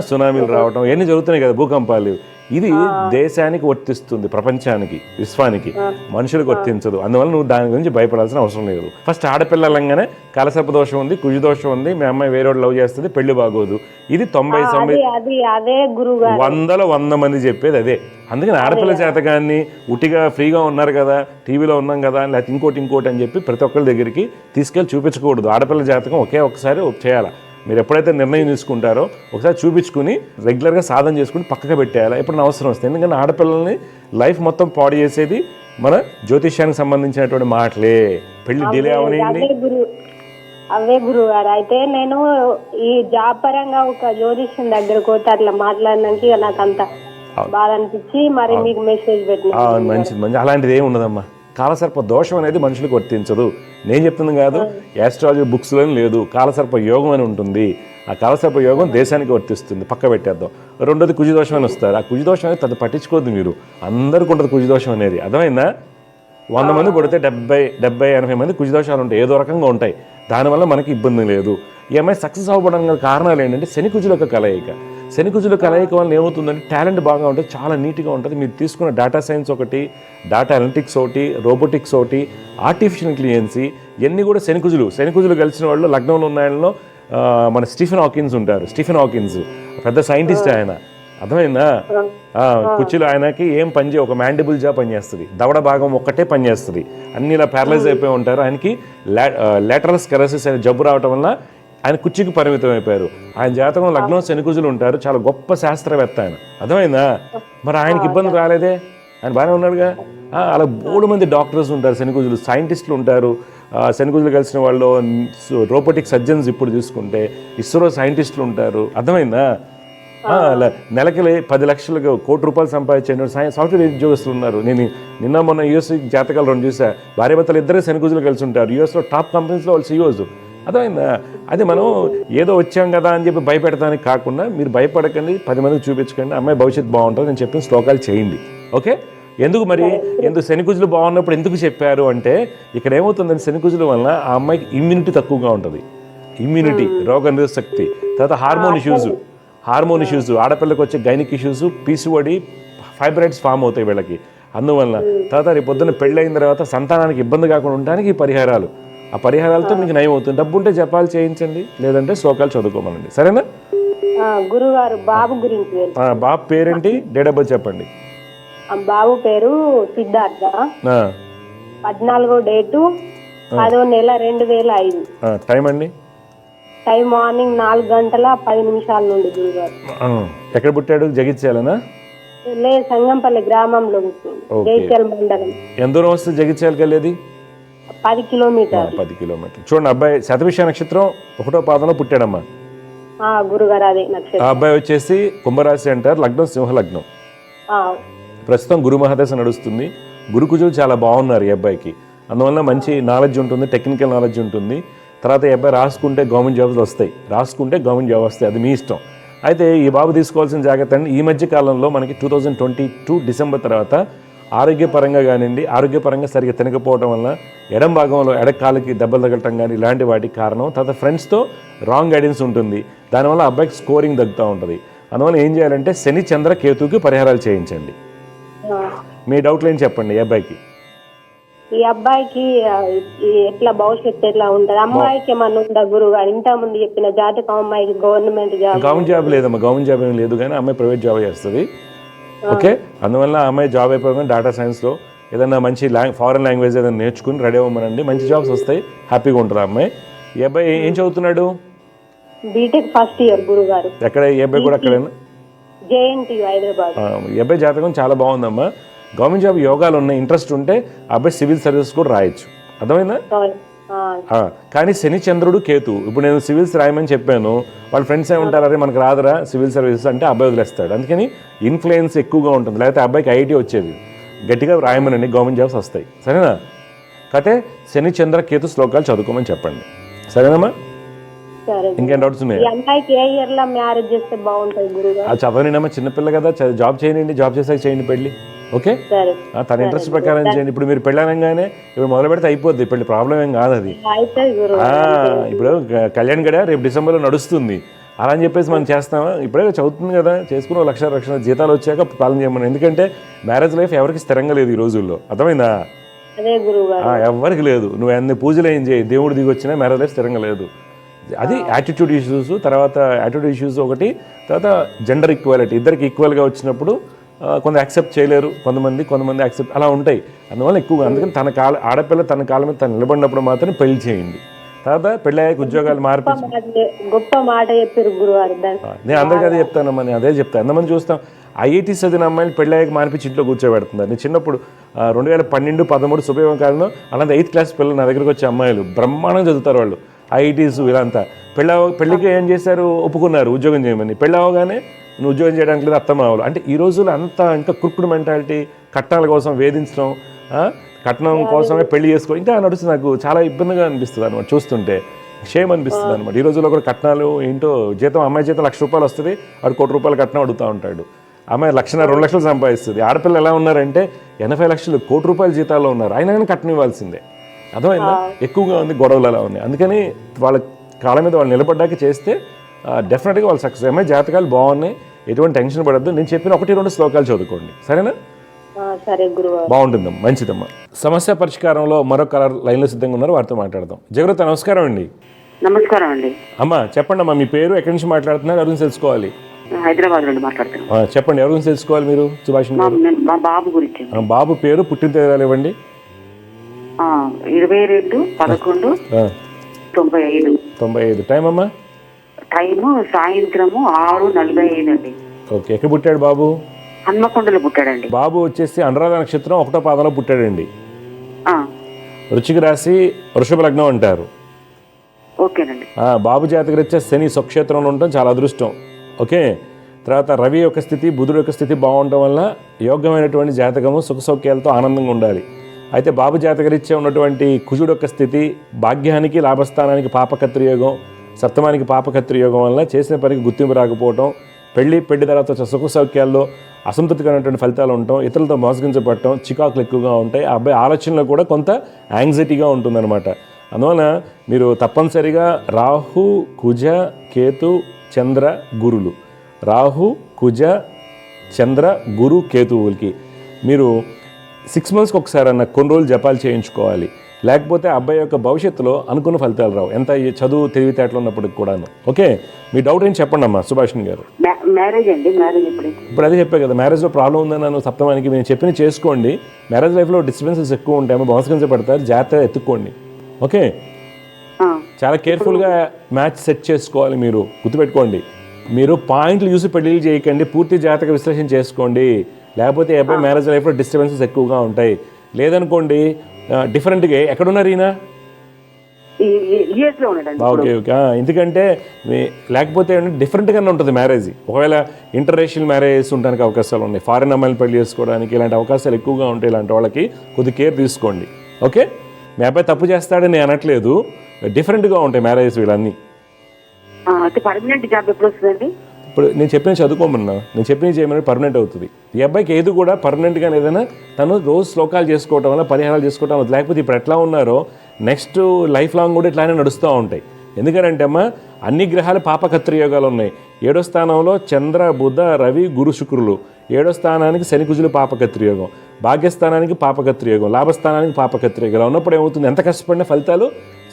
సునామీలు రావటం, ఇవన్నీ జరుగుతున్నాయి కదా, భూకంపాలు. ఇది దేశానికి వర్తిస్తుంది, ప్రపంచానికి, విశ్వానికి, మనుషులకు వర్తించదు. అందువల్ల నువ్వు దాని గురించి భయపడాల్సిన అవసరం లేదు. ఫస్ట్ ఆడపిల్లలంగానే కలసర్ప దోషం ఉంది, కుజు దోషం ఉంది, మీ అమ్మాయి వేరే లవ్ చేస్తుంది, పెళ్లి బాగోదు. ఇది 100 మంది చెప్పేది అదే. అందుకని ఆడపిల్ల చేతగాన్ని ఉట్టిగా ఫ్రీగా ఉన్నారు కదా, టీవీలో ఉన్నాం కదా, లేకపోతే ఇంకోటి అని చెప్పి ప్రతి ఒక్కరి దగ్గరికి తీసుకెళ్ళి చూపించకూడదు. ఆడపిల్ల జాతకం ఒకసారి చేయాలి. మీరు ఎప్పుడైతే నిర్ణయం తీసుకుంటారో ఒకసారి చూపించుకుని రెగ్యులర్గా సాధన చేసుకుని పక్కగా పెట్టేయాలి ఎప్పుడైనా అవసరం వస్తుంది. ఎందుకంటే ఆడపిల్లల్ని లైఫ్ మొత్తం పాడు చేసేది మన జ్యోతిష్యానికి సంబంధించినటువంటి మాటలే. పెళ్లి డిలే అవనివ్వండి. అవే గురువు గారు. అయితే నేను ఈ జాబ్ పరంగా ఒక జ్యోతిష్యం దగ్గరకు పోతే అట్లా మాట్లాడినాక నాకు అంత బాధ అనిపించి మరి మీకు మెసేజ్ పెట్టిన. మంచిది. అలాంటిది ఏమి ఉండదమ్మా. కాలసర్ప దోషం అనేది మనుషులకు వర్తించదు. నేను చెప్తుంది కాదు, యాస్ట్రాలజీ బుక్స్లో లేదు. కాలసర్ప యోగం అని ఉంటుంది. ఆ కాలసర్ప యోగం దేశానికి వర్తిస్తుంది. పక్క పెట్టేద్దాం. రెండోది కుజదోషం అని వస్తారు. ఆ కుజదోషం అనేది పెద్ద పట్టించుకోవద్దు మీరు. అందరికీ ఉంటుంది కుజదోషం అనేది. అర్థమైందా? 100 మంది పడితే 70-80 మంది కుజదోషాలు ఉంటాయి, ఏదో రకంగా ఉంటాయి. దానివల్ల మనకి ఇబ్బంది లేదు. ఈ అమ్మాయి సక్సెస్ అవ్వడానికి కారణాలు ఏంటంటే శని కుజుల యొక్క కలయిక. శని కుజుల కలయిక వల్ల ఏమవుతుందంటే టాలెంట్ బాగా ఉంటుంది, చాలా నీట్గా ఉంటుంది. మీరు తీసుకున్న డేటా సైన్స్ ఒకటి, డేటా అనలిటిక్స్ ఒకటి, రోబోటిక్స్ ఒకటి, ఆర్టిఫిషియల్ ఇంటెలిజెన్సీ, ఇవన్నీ కూడా శని కుజులు కలిసిన వాళ్ళు లగ్నంలో ఉన్న వాళ్ళలో మన స్టీఫెన్ హాకిన్స్ పెద్ద సైంటిస్ట్ ఆయన. అర్థమైందా? కుర్చీలో ఆయనకి ఏం పనిచేయ, ఒక మ్యాండిబుల్ జా పనిచేస్తుంది, దవడ భాగం ఒక్కటే పనిచేస్తుంది. అన్ని ఇలా ప్యారలైజ్ అయిపోయి ఉంటారు. ఆయనకి లాటరల్ స్క్లెరోసిస్ అనే జబ్బు రావటం వల్ల ఆయన కుర్చీకి పరిమితం అయిపోయారు. ఆయన జాతకం లగ్నం శనికుజులు ఉంటారు. చాలా గొప్ప శాస్త్రవేత్త ఆయన. అర్థమైందా? మరి ఆయనకి ఇబ్బంది రాలేదే, ఆయన బాగానే ఉన్నాడుగా. అలా 3 మంది డాక్టర్స్ ఉంటారు, శనికుజులు సైంటిస్టులు ఉంటారు. శనికుజులు కలిసిన వాళ్ళు రోబోటిక్ సర్జన్స్ ఇప్పుడు చూసుకుంటే ఇస్రో సైంటిస్టులు ఉంటారు. అర్థమైందా? నెలకి 10 లక్షలకు ₹1,00,00,000 సంపాదించే సాఫ్ట్వేర్ ఉద్యోగస్తులు ఉన్నారు. నేను నిన్న మొన్న యూఎస్ జాతకాలు 2 చూసా. భార్యాభర్తలు ఇద్దరే శనికుజులు కలిసి ఉంటారు. యూఎస్లో టాప్ కంపెనీస్లో వాళ్ళు CEOs. అర్థమైందా? అది మనం ఏదో వచ్చాం కదా అని చెప్పి భయపెడతానికి కాకుండా మీరు భయపడకండి, 10 మందికి చూపించకండి. అమ్మాయి భవిష్యత్తు బాగుంటుంది. నేను చెప్పిన శ్లోకాలు చేయండి. ఓకే? ఎందుకు శనికుజులు బాగున్నప్పుడు ఎందుకు చెప్పారు అంటే, ఇక్కడ ఏమవుతుందంటే శనికుజుల వలన ఆ అమ్మాయికి ఇమ్యూనిటీ తక్కువగా ఉంటుంది. రోగ నిరోధక శక్తి. తర్వాత హార్మోన్ ఇష్యూస్, ఆడపిల్లకి వచ్చే gynaec issues, PCOD, fibroids form అవుతాయి వీళ్ళకి. అందువల్ల తర్వాత రేపు పొద్దున్న పెళ్ళైన తర్వాత సంతానానికి ఇబ్బంది కాకుండా ఉండడానికి ఈ పరిహారాలు, ఆ పరిహారాలతో మీకు నయం అవుతుంది. డబ్బు ఉంటే జపాలు చేయించండి, లేదంటే శ్లోకాలు చదువుకోమనండి. సరేనా? గురుగారు బాబు గురించి, బాబు పేరేంటి, డేట్ ఆఫ్ బర్త్ చెప్పండి. బాబు పేరు సిద్ధార్థ, 14వ డేటు 10వ నెల 2005. టైం అండి? టైం మార్నింగ్ 4:10 నుండి. గురుగారు ఎక్కడ పుట్టాడు? జగిత్యాలనా? లేదు, సంగంపల్లి గ్రామంలో, జగిత్యాల మండలం. ఎంత దూరం వస్తుంది జగిత్యాలకి వెళ్ళేది? 10 కిలోమీటర్లు. 10 కిలోమీటర్లు. చూడండి, అబ్బాయి శతభిష నక్షత్రం 1వ పాదంలో పుట్టాడమ్మా. గురుగారు అదే నక్షత్రం. ఆ అబ్బాయి వచ్చేసి కుంభరాశి అంటారు, లగ్నం సింహ లగ్నం. ప్రస్తుతం గురు మహాదశ నడుస్తుంది. గురుకుజులు చాలా బాగున్నారు ఈ అబ్బాయికి. అందువల్ల మంచి నాలెడ్జ్ ఉంటుంది, టెక్నికల్ నాలెడ్జ్ ఉంటుంది. తర్వాత ఈ అబ్బాయి రాసుకుంటే గవర్నమెంట్ జాబ్స్ వస్తాయి, అది మీ ఇష్టం. అయితే ఈ బాబు తీసుకోవాల్సిన జాగ్రత్త అండి, ఈ మధ్య కాలంలో మనకి 2022 డిసెంబర్ తర్వాత ఆరోగ్యపరంగా కానివ్వండి, ఆరోగ్యపరంగా సరిగ్గా తినకపోవడం వల్ల ఎడం భాగంలో ఎడకాలకి దెబ్బలు తగలటం కానీ ఇలాంటి వాటికి కారణం. తర్వాత ఫ్రెండ్స్తో రాంగ్ గైడెన్స్ ఉంటుంది, దానివల్ల అబ్బాయికి స్కోరింగ్ తగ్గుతూ ఉంటుంది. అందువల్ల ఏం చేయాలంటే శని చంద్ర కేతుకి పరిహారాలు చేయించండి. మీ డౌట్లు ఏం చెప్పండి ఈ అబ్బాయికి? ఈ అబ్బాయికి ఎట్లా భవిష్యత్తు ఎట్లా ఉంటుంది? అమ్మాయికి ఏమన్నా ఉందా గురుగారు? ఇంత ముందు చెప్పిన జాతకం అమ్మాయికి గవర్నమెంట్ జాబ్ లేదమ్మా, గవర్నమెంట్ జాబ్ ఏం లేదు, కానీ అమ్మాయి ప్రైవేట్ జాబ్ చేస్తుంది. ఓకే? అందువల్ల అమ్మాయి జాబ్ అయిపోయి డేటా సైన్స్లో ఏదైనా మంచి ఫారెన్ లాంగ్వేజ్ ఏదైనా నేర్చుకుని రెడీ అవ్వమనండి, మంచి జాబ్స్ వస్తాయి, హ్యాపీగా ఉంటుంది అమ్మాయి. ఈ అబ్బాయి ఏం చదువుతున్నాడు? బీటెక్ ఫస్ట్ ఇయర్ గురుగారు. ఎక్కడ? ఈ అబ్బాయి కూడా అక్కడేనా? JNT హైదరాబాద్. ఈ అబ్బాయి జాతకం చాలా బాగుందమ్మా. గవర్నమెంట్ జాబ్ యోగాలు ఉన్నాయి, ఇంట్రెస్ట్ ఉంటే అబ్బాయి సివిల్ సర్వీసెస్ కూడా రాయొచ్చు. అర్థమైందా? కానీ శని చంద్రుడు కేతు, ఇప్పుడు నేను సివిల్స్ రాయమని చెప్పాను, వాళ్ళ ఫ్రెండ్స్ ఏమంటారు, అరే మనకు రాదురా సివిల్ సర్వీసెస్ అంటే అబ్బాయి వదిలేస్తాడు. అందుకని ఇన్ఫ్లుయెన్స్ ఎక్కువగా ఉంటుంది. లేకపోతే అబ్బాయికి IIT వచ్చేది. గట్టిగా రాయమనండి, గవర్నమెంట్ జాబ్స్ వస్తాయి. సరేనా? కటే శని చంద్ర కేతు శ్లోకాలు చదువుకోమని చెప్పండి. సరేనమ్మా? ఇంకేం డౌట్స్ ఉన్నాయి? చదవనినమ్మా, చిన్నపిల్ల కదా, జాబ్ చేయండి, జాబ్ చేసాక చేయండి పెళ్ళి. ఓకే? తన ఇంట్రెస్ట్ ప్రకారం చేయండి. ఇప్పుడు మీరు పెళ్ళనగానే ఇప్పుడు మొదలు పెడితే అయిపోద్ది పెళ్ళి, ప్రాబ్లం ఏం కాదు అది. ఇప్పుడు కళ్యాణ్ గడ రేపు డిసెంబర్లో నడుస్తుంది. అలా అని చెప్పేసి మనం చేస్తామా? ఇప్పుడే చదువుతుంది కదా, చేసుకుని 1,00,000 జీతాలు వచ్చాక పాలన చేయమని. ఎందుకంటే మ్యారేజ్ లైఫ్ ఎవరికి స్థిరంగా లేదు ఈ రోజుల్లో, అర్థమైందా? అదే గురువు గారు. ఎవరికి లేదు. నువ్వు అన్ని పూజలు ఏం చేయి, దేవుడు దిగి వచ్చినా మ్యారేజ్ లైఫ్ స్థిరంగా లేదు. అది యాటిట్యూడ్ ఇష్యూస్, తర్వాత యాటిట్యూడ్ ఇష్యూస్ ఒకటి, తర్వాత జెండర్ ఈక్వాలిటీ, ఇద్దరికి ఈక్వల్గా వచ్చినప్పుడు కొంత యాక్సెప్ట్ చేయలేరు కొంతమంది యాక్సెప్ట్, అలా ఉంటాయి. అందువల్ల ఎక్కువగా అందుకని ఆడపిల్ల తన కాళ్ళ మీద తను నిలబడినప్పుడు మాత్రం పెళ్లి చేయండి. తర్వాత పెళ్ళయ్యాక ఉద్యోగాలు మార్పించి. గొప్ప మాట చెప్పారు గురువారు. నేను అందరికీ అదే చెప్తానమ్మా, నేను అదే చెప్తాను. ఎంతమంది చూస్తాం ఐఐటీ చదివిన అమ్మాయిలు పెళ్ళయ్యాక మార్పించి ఇంట్లో కూర్చోబెడుతున్నారు. నేను చిన్నప్పుడు 2012-13 శుభయోగం కాలంలో అలాంటి 8th క్లాస్ పిల్లలు నా దగ్గరికి వచ్చే అమ్మాయిలు బ్రహ్మాండంగా చదువుతారు. వాళ్ళు ఐఐటీస్ ఇలాంతా పెళ్ళికి ఏం చేశారు, ఒప్పుకున్నారు ఉద్యోగం చేయమని. పెళ్ళి అవగానే నువ్వు ఉద్యోగం చేయడానికి లేదు, అత్తమావులు. అంటే ఈ రోజుల్లో అంతా ఇంకా కుర్కుడు మెంటాలిటీ, కట్నాల కోసం వేధించడం, కట్నం కోసమే పెళ్లి చేసుకో, ఇంకా నడుస్తుంది. నాకు చాలా ఇబ్బందిగా అనిపిస్తుంది అనమాట చూస్తుంటే, షేమ్ అనిపిస్తుంది అనమాట. ఈ రోజుల్లో కూడా కట్నాలు ఏంటో, అమ్మాయి జీతం ₹1,00,000 వస్తుంది, వాడు ₹1,00,000 కట్నం అడుగుతూ ఉంటాడు. అమ్మాయి 1,00,000-2 లక్షలు సంపాదిస్తుంది. ఆడపిల్లలు ఎలా ఉన్నారంటే 80 లక్షలు ₹1,00,000 జీతాల్లో ఉన్నారు, అయినా కానీ కట్నం ఇవ్వాల్సిందే. అర్థమైందా? ఎక్కువగా ఉంది, గొడవలు అలా ఉన్నాయి. అందుకని వాళ్ళ కాళ్ళ మీద వాళ్ళు నిలబడ్డాక చేస్తే డెఫినెట్గా వాళ్ళు సక్సెస్. అమ్మాయి జాతకాలు బాగున్నాయి, ఎటువంటి టెన్షన్ పడద్దు. నేను చెప్పిన 1-2 శ్లోకాలు చదువుకోండి, సరేనా? బాగుంటుందమ్మా, మంచిదమ్మా. సమస్య పరిష్కారంలో మరొక లైన్లో సిద్ధంగా ఉన్నారు, వారితో మాట్లాడదాం. జగరత నమస్కారం అండి. నమస్కారం అండి. అమ్మా చెప్పండి అమ్మా, మీ పేరు, ఎక్కడి నుంచి మాట్లాడుతున్నారు, ఎవరు తెలుసుకోవాలి? హైదరాబాద్ నుండి మాట్లాడుతున్నాను. చెప్పండి, ఎవరు తెలుసుకోవాలి మీరు? సుభాష్ గారు. మా బాబు గురించి. బాబు పేరు, పుట్టిన తేదీలు ఇవ్వండి. 22/11/95. టైం అమ్మా? టైము సాయంత్రము 6:45 అండి. ఓకే, ఎక్కడ పుట్టాడు బాబు? హన్మకొండలో పుట్టాడండి. బాబు వచ్చేసి అనురాధ నక్షత్రం 1వ పాదంలో పుట్టాడండి. వృశ్చిక రాశి, వృషభ లగ్నం అంటారు. ఓకేనండి. బాబు జాతకరీత్యా శని స్వక్షేత్రంలో ఉండటం చాలా అదృష్టం. ఓకే, తర్వాత రవి యొక్క స్థితి, బుధుడు యొక్క స్థితి బాగుండటం వల్ల యోగ్యమైనటువంటి జాతకము, సుఖ సౌఖ్యాలతో ఆనందంగా ఉండాలి. అయితే బాబు జాతకరీత్యా ఉన్నటువంటి కుజుడు యొక్క స్థితి భాగ్యానికి, లాభస్థానానికి పాపకత్రి యోగం, సప్తమానికి పాపకత్రి యోగం వల్ల చేసిన పనికి గుర్తింపు రాకపోవడం, పెళ్లి తర్వాత సుఖ సౌఖ్యాల్లో అసంతృప్తికరమైనటువంటి ఫలితాలు ఉండటం, ఇతరులతో మోసగించబడటం, చికాకులు ఎక్కువగా ఉంటాయి. ఆ అబ్బాయి ఆలోచనలో కూడా కొంత యాంగ్జైటీగా ఉంటుందన్నమాట. అందువలన మీరు తప్పనిసరిగా రాహు, కుజ, కేతు, చంద్ర, గురులు, రాహు, కుజ, చంద్ర, గురు, కేతువులకి మీరు 6 monthsకి ఒకసారి అన్న కొన్ని రోజులు జపాలు చేయించుకోవాలి. లేకపోతే అబ్బాయి యొక్క భవిష్యత్తులో అనుకున్న ఫలితాలు రావు, ఎంత చదువు తెలివితేటలు ఉన్నప్పటికి కూడాను. ఓకే, మీ డౌట్ ఏంటి చెప్పండి అమ్మా సుభాషిణి గారు. మ్యారేజ్ అండి. మ్యారేజ్ ఇప్పుడు అదే చెప్పే కదా, మ్యారేజ్లో ప్రాబ్లం ఉందని నన్ను సప్తమానికి నేను చెప్పిన చేసుకోండి. మ్యారేజ్ లైఫ్లో డిస్టర్బెన్సెస్ ఎక్కువ ఉంటాయి, మోసగించబడతారు, జాగ్రత్తగా ఎత్తుక్కోండి. ఓకే, చాలా కేర్ఫుల్గా మ్యాచ్ సెట్ చేసుకోవాలి. మీరు గుర్తుపెట్టుకోండి, మీరు పాయింట్లు చూసి పెళ్లి చేయకండి, పూర్తి జాతక విశ్లేషణ చేసుకోండి. లేకపోతే అబ్బాయి మ్యారేజ్ లైఫ్లో డిస్టర్బెన్సెస్ ఎక్కువగా ఉంటాయి. లేదనుకోండి డిఫరెంట్గా ఎక్కడున్నారు ఈయన? ఓకే ఓకే, ఎందుకంటే లేకపోతే డిఫరెంట్గానే ఉంటుంది మ్యారేజ్. ఒకవేళ ఇంటర్నేషనల్ మ్యారేజెస్ ఉండడానికి అవకాశాలు ఉన్నాయి, ఫారిన్ అమ్మాయిలు పెళ్లి చేసుకోవడానికి ఇలాంటి అవకాశాలు ఎక్కువగా ఉంటాయి. ఇలాంటి వాళ్ళకి కొద్ది కేర్ తీసుకోండి. ఓకే, మీ అబ్బాయి తప్పు చేస్తాడని నేను అనట్లేదు, డిఫరెంట్గా ఉంటాయి మ్యారేజెస్ వీళ్ళన్నీ. పర్మనెంట్ జాబ్ ఎప్పుడు వస్తుందండి? ఇప్పుడు నేను చెప్పిన చదువుకోమన్నా, నేను చెప్పిన చేయమని పర్మనెంట్ అవుతుంది. ఈ అబ్బాయికి ఏది కూడా పర్మనెంట్గా ఏదైనా తను రోజు శ్లోకాలు చేసుకోవటం వల్ల, పరిహారాలు చేసుకోవటం వల్ల, లేకపోతే ఇప్పుడు ఎట్లా ఉన్నారో నెక్స్ట్ లైఫ్ లాంగ్ కూడా ఇట్లానే నడుస్తూ ఉంటాయి. ఎందుకంటే అమ్మా అన్ని గ్రహాలు పాపకత్రి యోగాలు ఉన్నాయి. 7వ స్థానంలో చంద్ర, బుధ, రవి, గురు, శుక్రులు. 7వ స్థానానికి శని, కుజులు పాపకత్రి యోగం, భాగ్యస్థానానికి పాపకత్రి యోగం, లాభస్థానానికి పాపకత్రి యోగం. ఇలా ఉన్నప్పుడు ఏమవుతుంది, ఎంత కష్టపడినా ఫలితాలు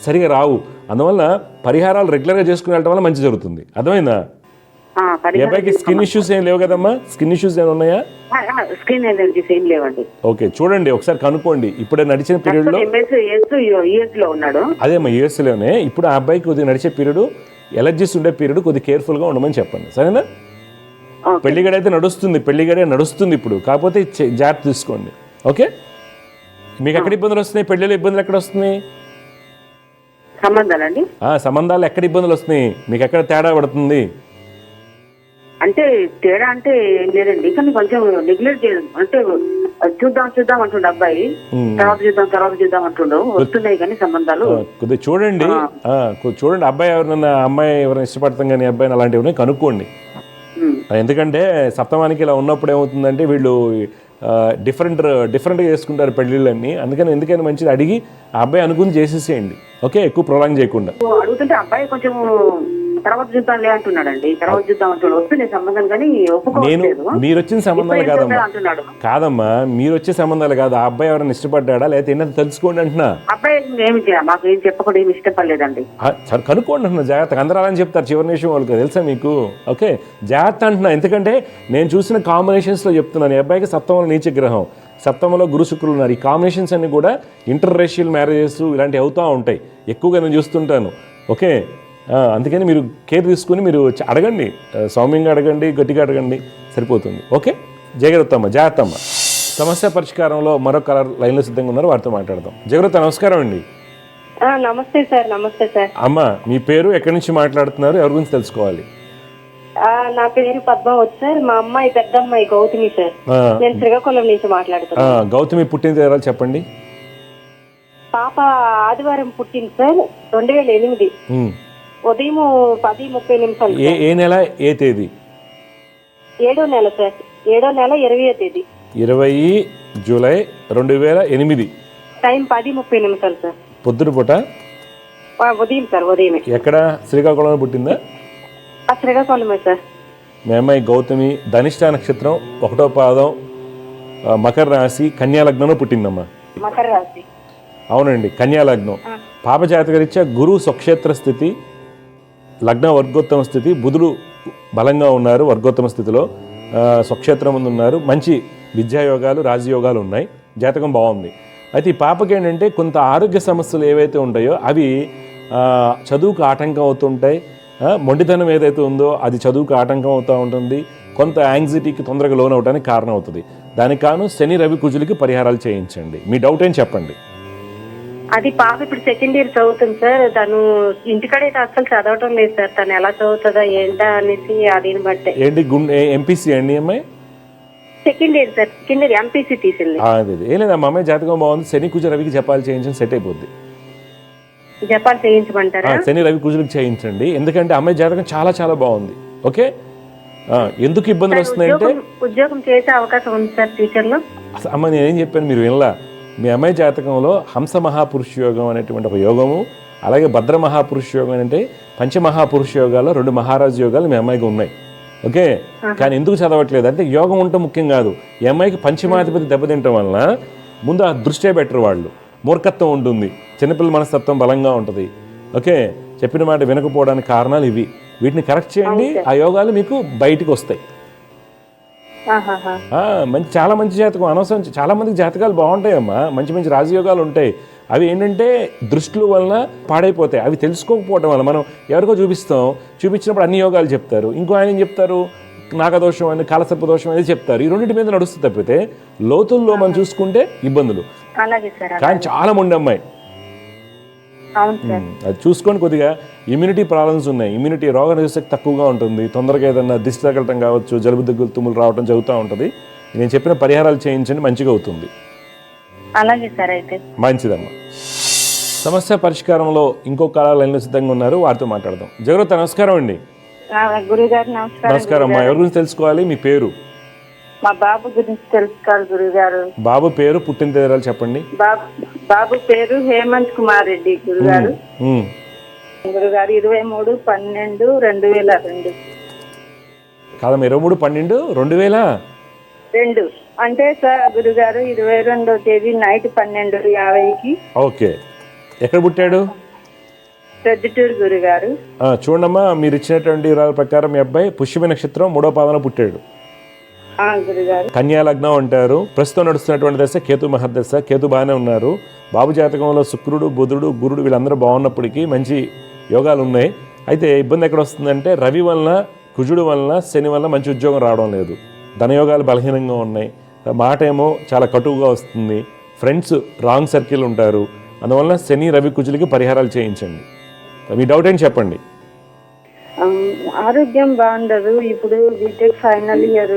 సరిగా రావు. అందువల్ల పరిహారాలు రెగ్యులర్గా చేసుకుని వెళ్ళడం వల్ల మంచి జరుగుతుంది. అర్థమైందా? ఈ అబ్బాయికి స్కిన్ ఇష్యూస్ ఏం లేవు కదమ్మా? స్కిన్ ఇష్యూస్ ఏమైనా ఉన్నాయా? స్కిన్ ఎలర్జీస్ ఏం లేవండి. ఓకే, చూడండి ఒకసారి కనుక్కోండి. ఇప్పుడే నడిచిన పీరియడ్ లో అదేమ్మా యూఎస్లోనే ఇప్పుడు ఆ అబ్బాయికి కొద్దిగా నడిచే పీరియడ్, ఎలర్జీస్ ఉండే పీరియడ్, కొద్దిగా కేర్ఫుల్గా ఉండమని చెప్పండి, సరేనా? పెళ్లిగడ అయితే నడుస్తుంది, పెళ్లిగడే నడుస్తుంది ఇప్పుడు, కాకపోతే జాగ్రత్త తీసుకోండి. ఓకే, మీకు ఎక్కడ ఇబ్బందులు వస్తున్నాయి? పెళ్లిలో ఇబ్బందులు ఎక్కడ వస్తున్నాయి? సంబంధాలండి. సంబంధాలు ఎక్కడ ఇబ్బందులు వస్తున్నాయి? మీకు ఎక్కడ తేడా పడుతుంది? అంటే తేడా అంటే ఏం లేదండి, కానీ కొంచెం నెగ్లెక్ట్ చేయడం, అంటే చూద్దాం అంటుండే అబ్బాయి, తర్వాత చూద్దాం అంటుండవు, వస్తున్నాయి కానీ సంబంధాలు. కొద్దిగా చూడండి, అబ్బాయి ఎవరైనా అమ్మాయి ఎవరైనా ఇష్టపడతాం కానీ అబ్బాయిని అలాంటివి కనుక్కోండి. ఎందుకంటే సప్తమానికి ఇలా ఉన్నప్పుడు ఏమవుతుందంటే వీళ్ళు డిఫరెంట్గా చేసుకుంటారు పెళ్ళిళ్ళన్నీ. అందుకని ఎందుకైనా మంచిది అడిగి ఆ అబ్బాయి అనుకుని చేసేసేయండి. ఓకే, ఎక్కువ ప్రొలాంగ్ చేయకుండా. అడుగుతుంటే అబ్బాయి కొంచెం తర్వాత చూద్దాంలే అంటున్నాడండి. తర్వాత చూద్దాం అంటున్నాడు. వస్తుంది సంబంధం కానీ నేను ఒప్పుకోవట్లేదు. మీరు వచ్చిన సంబంధాలు ఇప్పుడు కాదమ్మా, అంటున్నాడు. కాదమ్మా మీరు వచ్చే సంబంధాలు కాదు. ఆ అబ్బాయి ఎవరైనా ఇష్టపడ్డా లేకపోతే ఏంటంటే తెలుసుకోండి అంటున్నా. అబ్బాయి ఏమి మాకు ఏం చెప్పకుండా ఏమి ఇష్టపడలేదండి. సరే కనుక్కోండి అంటున్నా. జాగ్రత్తగా అందరూ అలా అని చెప్తారు చివరి నిమిషం వాళ్ళకి, తెలుసా మీకు? ఓకే జాగ్రత్త అంటున్నా. ఎందుకంటే నేను చూసిన కాంబినేషన్స్లో చెప్తున్నాను. ఈ అబ్బాయికి సప్తమంలో నీచ గ్రహం, సప్తమంలో గురు శుక్రులు ఉన్నారు. ఈ కాంబినేషన్స్ అన్ని కూడా ఇంటర్ రేషియల్ మ్యారేజెస్ ఇలాంటివి అవుతూ ఉంటాయి, ఎక్కువగా నేను చూస్తుంటాను. ఓకే అందుకని మీరు కేర్ తీసుకుని మీరు అడగండి, సౌమ్యంగా అడగండి, గట్టిగా అడగండి, సరిపోతుంది. ఓకే జాగ్రత్త అమ్మ. సమస్య పరిష్కారంలో మరొక లైన్లో సిద్ధంగా ఉన్నారు, వారితో మాట్లాడదాం. జాగ్రత్త నమస్కారం అండి. నమస్తే సార్. నమస్తే సార్. అమ్మ మీ పేరు, ఎక్కడి నుంచి మాట్లాడుతున్నారు, ఎవరి గురించి తెలుసుకోవాలి? నా పేరు పద్మావతి సార్. మా అమ్మాయి పెద్ద అమ్మాయి గౌతమి సార్. నేను శ్రీకాకుళం నుంచి మాట్లాడుతున్నాను. గౌతమి పుట్టిన తేదీ చెప్పండి. పాప ఆదివారం పుట్టింది సార్, 2008 ఉదయం 10:30. ఏ నెల, ఏ తేదీ? 7వ నెల సార్. 7వ నెల 20వ తేదీ. 20 జూలై 2008. Time 10:30 sir. పొద్దున పూట ఉదయం సార్. ఉదయమే. ఎక్కడ? శ్రీకాకుళంలో పుట్టిందా? శ్రీకాకుళమే సార్. మీ అమ్మాయి గౌతమి ధనిష్ట నక్షత్రం 1వ పాదం మకర రాశి కన్యా లగ్నంలో పుట్టిందమ్మా. మకర రాశి. అవునండి కన్యా లగ్నం. పాప జాతకరీత్యా గురువు స్వక్షేత్ర స్థితి, లగ్న వర్గోత్తమ స్థితి, బుధుడు బలంగా ఉన్నారు వర్గోత్తమ స్థితిలో, స్వక్షేత్రం ముందు ఉన్నారు. మంచి విద్యాయోగాలు రాజయోగాలు ఉన్నాయి, జాతకం బాగుంది. అయితే ఈ పాపకి ఏంటంటే కొంత ఆరోగ్య సమస్యలు ఏవైతే ఉంటాయో అవి చదువుకు ఆటంకం అవుతుంటాయి. మొండితనం ఏదైతే ఉందో అది చదువుకు ఆటంకం అవుతూ ఉంటుంది. కొంత యాంగ్జైటీకి తొందరగా లోన్ అవడానికి కారణం అవుతుంది. దానికి కాను శని రవి కుజులకి పరిహారాలు చేయించండి. మీ డౌట్ ఏం చెప్పండి. అది పాప ఇప్పుడు సెకండ్ ఇయర్ చదువుతుంది సార్. తను ఇంటికాడైతే అసలు చదవటం లేదు సార్. తను ఎలా చదువుతుందా ఏంటా అనేసి దీన్ని బట్టే. ఏంటి ఎంపీసీ అండి అమ్మాయి? Second year sir. Second year MPC తీసింది. అదే ఏం లేదా మా అమ్మాయి జాతకం బాగుంది. శని కుజ రవికి జపాలు చేయించండి, సెట్ అయిపోద్ది. జపాలు చేయించమంటారా? శని రవి కుజులకు చేయించండి, ఎందుకంటే అమ్మాయి జాతకం చాలా చాలా బాగుంది. ఓకే ఎందుకు ఇబ్బందులు వస్తున్నాయంటే ఉద్యోగం చేసే అవకాశం ఉంది సార్ ఫ్యూచర్ లో. అమ్మ నేనేం చెప్పాను మీరు వినలా? మీ అమ్మాయి జాతకంలో హంస మహాపురుష యోగం అనేటువంటి ఒక యోగము, అలాగే భద్ర మహాపురుష యోగం అంటే పంచమహాపురుష యోగాల్లో 2 మహారాజు యోగాలు మీ అమ్మాయికి ఉన్నాయి. ఓకే కానీ ఎందుకు చదవట్లేదు అంటే యోగం ఉంటే ముఖ్యం కాదు. ఈ అమ్మాయికి పంచమాధిపతి దెబ్బతింటం వలన ముందు ఆ దృష్టే బెటర్. వాళ్ళు మూర్ఖత్వం ఉంటుంది, చిన్నపిల్లల మనస్తత్వం బలంగా ఉంటుంది. ఓకే చెప్పిన మాట వినకపోవడానికి కారణాలు ఇవి. వీటిని కరెక్ట్ చేయండి, ఆ యోగాలు మీకు బయటికి వస్తాయి. చాలా మంచి జాతకం. అనవసరం చాలా మందికి జాతకాలు బాగుంటాయమ్మా, మంచి మంచి రాజయోగాలు ఉంటాయి. అవి ఏంటంటే దృష్టిల వలన పాడైపోతాయి. అవి తెలుసుకోకపోవడం వల్ల మనం ఎవరికో చూపించినప్పుడు అన్ని యోగాలు చెప్తారు. ఇంకో ఆయన ఏం చెప్తారు, నాగదోషం అని కాలసర్ప దోషం అనేది చెప్తారు. ఈ రెండింటి మీద నడుస్తుంది తప్పితే లోతుల్లో మనం చూసుకుంటే ఇబ్బందులు. కానీ చాలా మొండి అమ్మాయి. అది చూసుకొని కొద్దిగా ఇమ్యూనిటీ ప్రాబ్లమ్స్ ఉన్నాయి. ఇమ్యూనిటీ రోగ నిరోధక తక్కువగా ఉంటుంది. తొందరగా ఏదన్నా దిష్టి తగలటం కావచ్చు, జలుబు దగ్గులు తుమ్ములు రావడం జరుగుతూ ఉంటుంది. నేను చెప్పిన పరిహారాలు చేయించండి, మంచిగా అవుతుంది. అలాగే సార్. అయితే మంచిదమ్మా. సమస్య పరిష్కారంలో ఇంకొక లైన్లో సిద్ధంగా ఉన్నారు, వారితో మాట్లాడదాం. జాగ్రత్త నమస్కారం అండి. గురుగారు నమస్కారం అమ్మా. ఎవరి గురించి తెలుసుకోవాలి? మీ పేరు? మా బాబు గురించి తెలుసుకోవాలి గురుగారు. బాబు పేరు, పుట్టిన తేదీలు చెప్పండి. బాబు పేరు హేమంత్ కుమార్ రెడ్డి గురుగారు. గురుగారు 23/12/2002. కాదమ్మా 23/12/2002 అంటే సార్ గురుగారు 22వ తేదీ నైట్ 12:50కి. ఓకే ఎక్కడ పుట్టాడు? ప్రొద్దుటూరు గురుగారు. చూడమ్మా మీరు ఇచ్చినటువంటి వివరాల ప్రకారం మీ అబ్బాయి పుష్యమి నక్షత్రం 3వ పాదంలో పుట్టాడు. కన్యా లగ్నం అంటారు. ప్రస్తుతం నడుస్తున్నటువంటి దశ కేతు మహర్దశ. కేతు బాగానే ఉన్నారు. బాబు జాతకంలో శుక్రుడు, బుధుడు, గురుడు వీళ్ళందరూ బాగున్నప్పటికీ మంచి యోగాలు ఉన్నాయి. అయితే ఇబ్బంది ఎక్కడ వస్తుందంటే రవి వలన, కుజుడు వలన, శని వలన మంచి ఉద్యోగం రావడం లేదు. ధనయోగాలు బలహీనంగా ఉన్నాయి. మాట ఏమో చాలా కటువుగా వస్తుంది. ఫ్రెండ్స్ రాంగ్ సర్కిల్ ఉంటారు. అందువలన శని రవి కుజులకి పరిహారాలు చేయించండి. మీ డౌట్ ఏంటి చెప్పండి. ఆరోగ్యం బాగుండదు. ఇప్పుడు బీటెక్ ఫైనల్ ఇయర్.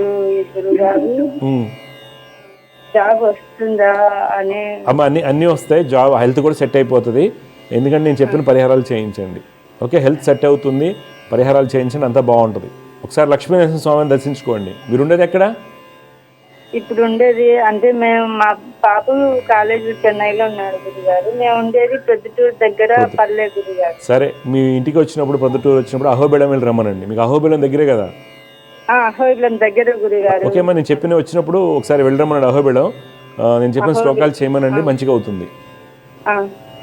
జాబ్ వస్తుందా అనే అమ్మ అన్నీ వస్తాయి. జాబ్ హెల్త్ కూడా సెట్ అయిపోతుంది. ఎందుకంటే నేను చెప్పిన పరిహారాలు చేయించండి. ఓకే హెల్త్ సెట్ అవుతుంది, పరిహారాలు చేయించండి, అంతా బాగుంటుంది. ఒకసారి లక్ష్మీనరసింహ స్వామిని దర్శించుకోండి. మీరు ఉండేది ఎక్కడ? ఇప్పుడు ఉండేది అంటే మేము మా పాప కాలేజీ చెన్నైలో ఉన్నాడు గురుగారు. మేము ఉండేది ప్రొద్దుటూరు దగ్గర పల్లె గురుగారు. సరే, మీ ఇంటికి వచ్చినప్పుడు పొద్దుటూరు వచ్చినప్పుడు అహోబిలం వెళ్ళి రమ్మనండి. మీకు అహోబిలం దగ్గరే కదా? అహోబిలం దగ్గర గురుగారు. ఓకే అమ్మా, నేను చెప్పిన వచ్చినప్పుడు ఒకసారి వెళ్ళరమ్మన్నాడు అహోబిలం. నేను చెప్పిన శ్లోకాలు చేయమనండి, మంచిగా అవుతుంది.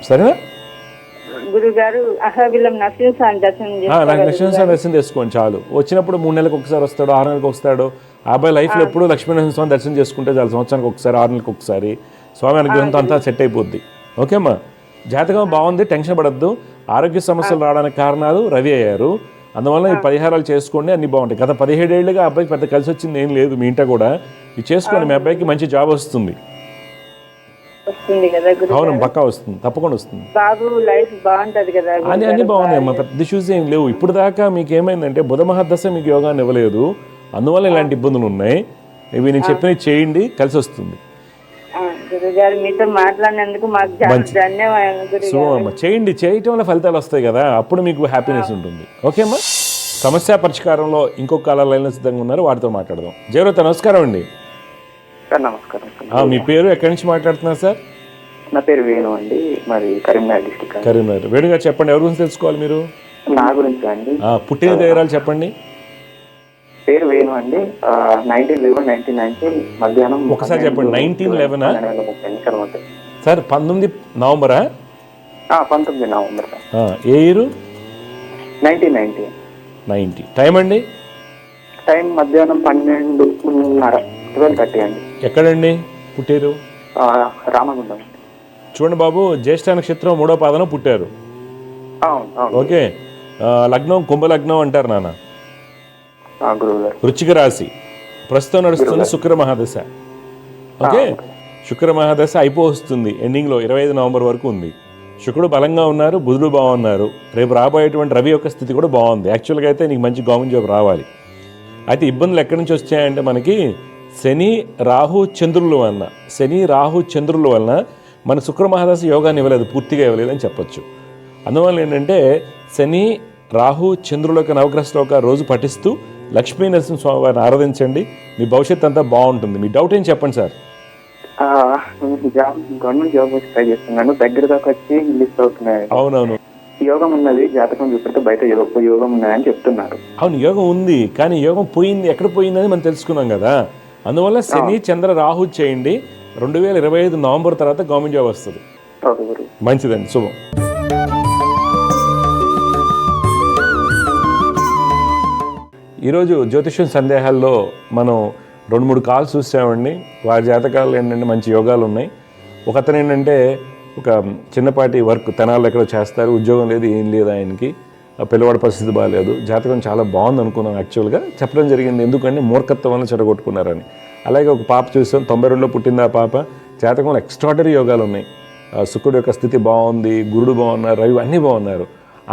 సరేనా గురుగారు? అహోబిలం నరసింహస్వామి దర్శనం చేసుకోండి చాలు. వచ్చినప్పుడు 3 నెలలకు ఒకసారి వస్తాడు, 6 నెలలకు వస్తాడు. అబ్బాయి లైఫ్లో ఎప్పుడు లక్ష్మీనరసింహస్వామి దర్శనం చేసుకుంటే చాలు. సంవత్సరానికి ఒకసారి, 6 నెలలకు ఒకసారి స్వామి అనుగ్రహంతో అంతా సెట్ అయిపోద్ది. ఓకే అమ్మా, జాతకం బాగుంది, టెన్షన్ పడద్దు. ఆరోగ్య సమస్యలు రావడానికి కారణాలు రవి అయ్యారు. అందువల్ల ఈ పరిహారాలు చేసుకోండి, అన్ని బాగుంటాయి. గత 17 ఏళ్ళుగా అబ్బాయికి పెద్ద కలిసి వచ్చింది ఏం లేదు. మీ ఇంట కూడా ఇది చేసుకోండి, మీ అబ్బాయికి మంచి జాబ్ వస్తుంది. అవును, పక్కా వస్తుంది, తప్పకుండా వస్తుంది. బాబు లైఫ్ బాగుంటది కదా? అన్ని బాగున్నాయి అమ్మా, పెద్ద ఇష్యూస్ ఏం లేవు. ఇప్పుడు దాకా మీకు ఏమైందంటే బుధ మహాదశ మీకు యోగాన్ని ఇవ్వలేదు, అందువల్ల ఇలాంటి ఇబ్బందులు ఉన్నాయి. ఇవి నేను చెప్పినవి చేయండి, కలిసి వస్తుంది. గురుగారు మీతో మాట్లాడినందుకు మాకు ధన్యవాదాలు. శుభమమ్మా, చేయండి, చేయటం వల్ల ఫలితాలు వస్తాయి కదా, అప్పుడు మీకు హ్యాపీనెస్ ఉంటుంది. ఓకే అమ్మా, సమస్య పరిష్కారంలో ఇంకొక కాల లైన్లో సిద్ధంగా ఉన్నారు, వాటితో మాట్లాడదాం. జయవ్రత నమస్కారం అండి. నమస్కారం. మీ పేరు, ఎక్కడి నుంచి మాట్లాడుతున్నారు సార్? నా పేరు వేణు అండి, మరి కరీంనగర్ డిస్ట్రిక్ట్. కరీంనగర్. వేణు గారు చెప్పండి, ఎవరి గురించి తెలుసుకోవాలి మీరు? నా గురించి అండి. పుట్టిన దగ్గరాలు చెప్పండి. పేరు వేణు అండి. 19/11/1990 మధ్యాహ్నం. ఒకసారి చెప్పండి. 19/11 సార్? 19 నవంబరా? 19 నవంబర్ సార్. ఏ ఇయర్? 1990. టైం అండి? టైం మధ్యాహ్నం 12:30 అండి. ఎక్కడండి పుట్టారు? రామగుండం. చూడండి బాబు, జ్యేష్ఠ నక్షత్రం 3వ పాదన పుట్టారు. ఓకే, లగ్నం కుంభలగ్నం అంటారు నాన్న. వృశ్చిక రాశి. ప్రస్తుతం నడుస్తుంది శుక్ర మహాదశ. ఓకే, శుక్ర మహాదశ అయిపోతుంది, ఎండింగ్లో 25 నవంబర్ వరకు ఉంది. శుక్రుడు బలంగా ఉన్నారు, బుధుడు బాగున్నారు. రేపు రాబోయేటువంటి రవి యొక్క స్థితి కూడా బాగుంది. యాక్చువల్గా అయితే నీకు మంచి గవర్నమెంట్ జాబ్ రావాలి. అయితే ఇబ్బందులు ఎక్కడి నుంచి వచ్చాయంటే మనకి శని రాహు చంద్రుల వలన, మన శుక్ర మహాదశ యోగాన్ని ఇవ్వలేదు, పూర్తిగా ఇవ్వలేదు అని చెప్పొచ్చు. అందువల్ల ఏంటంటే శని రాహు చంద్రుల యొక్క నవగ్రహ శ్లోక రోజు పఠిస్తూ లక్ష్మీ నరసింహ స్వామి వారిని ఆరాధించండి, మీ భవిష్యత్తు అంతా బాగుంటుంది. మీ డౌట్ ఏం చెప్పండి సార్? గవర్నమెంట్ జాబ్ వచ్చి ట్రై చేస్తున్నాను, దగ్గర దాకా వచ్చి లిస్ట్ అవుతున్నాయి. అవునవును, యోగం ఉన్నది, జాతకం చూపిస్తే బయట యోగం ఉన్నదని చెప్తున్నారు. అవును, యోగం ఉంది, కానీ యోగం పోయింది, ఎక్కడ పోయిందని మనం తెలుసుకున్నాం కదా. అందువల్ల శని చంద్ర రాహు చేయండి. 2025 నవంబర్ తర్వాత గవర్నమెంట్ జాబ్ వస్తుంది. మంచిదండి, శుభం. ఈరోజు జ్యోతిష్యం సందేహాల్లో మనం 2-3 కాల్స్ చూసామండి. వారి జాతకాలు ఏంటంటే మంచి యోగాలు ఉన్నాయి. ఒకతను ఏంటంటే ఒక చిన్నపాటి వర్క్ తెనాల్లో ఎక్కడో చేస్తారు, ఉద్యోగం లేదు, ఏం లేదు ఆయనకి, పిల్లవాడి పరిస్థితి బాగాలేదు. జాతకం చాలా బాగుంది అనుకున్నాం, యాక్చువల్గా చెప్పడం జరిగింది, ఎందుకంటే మూర్ఖత్వం వల్ల చెడగొట్టుకున్నారని. అలాగే ఒక పాప చూసాం, 92లో పుట్టింది ఆ పాప. జాతకంలో ఎక్స్ట్రాడనరీ యోగాలు ఉన్నాయి. శుక్రుడు యొక్క స్థితి బాగుంది, గురుడు బాగున్నారు, రవి అన్నీ బాగున్నారు.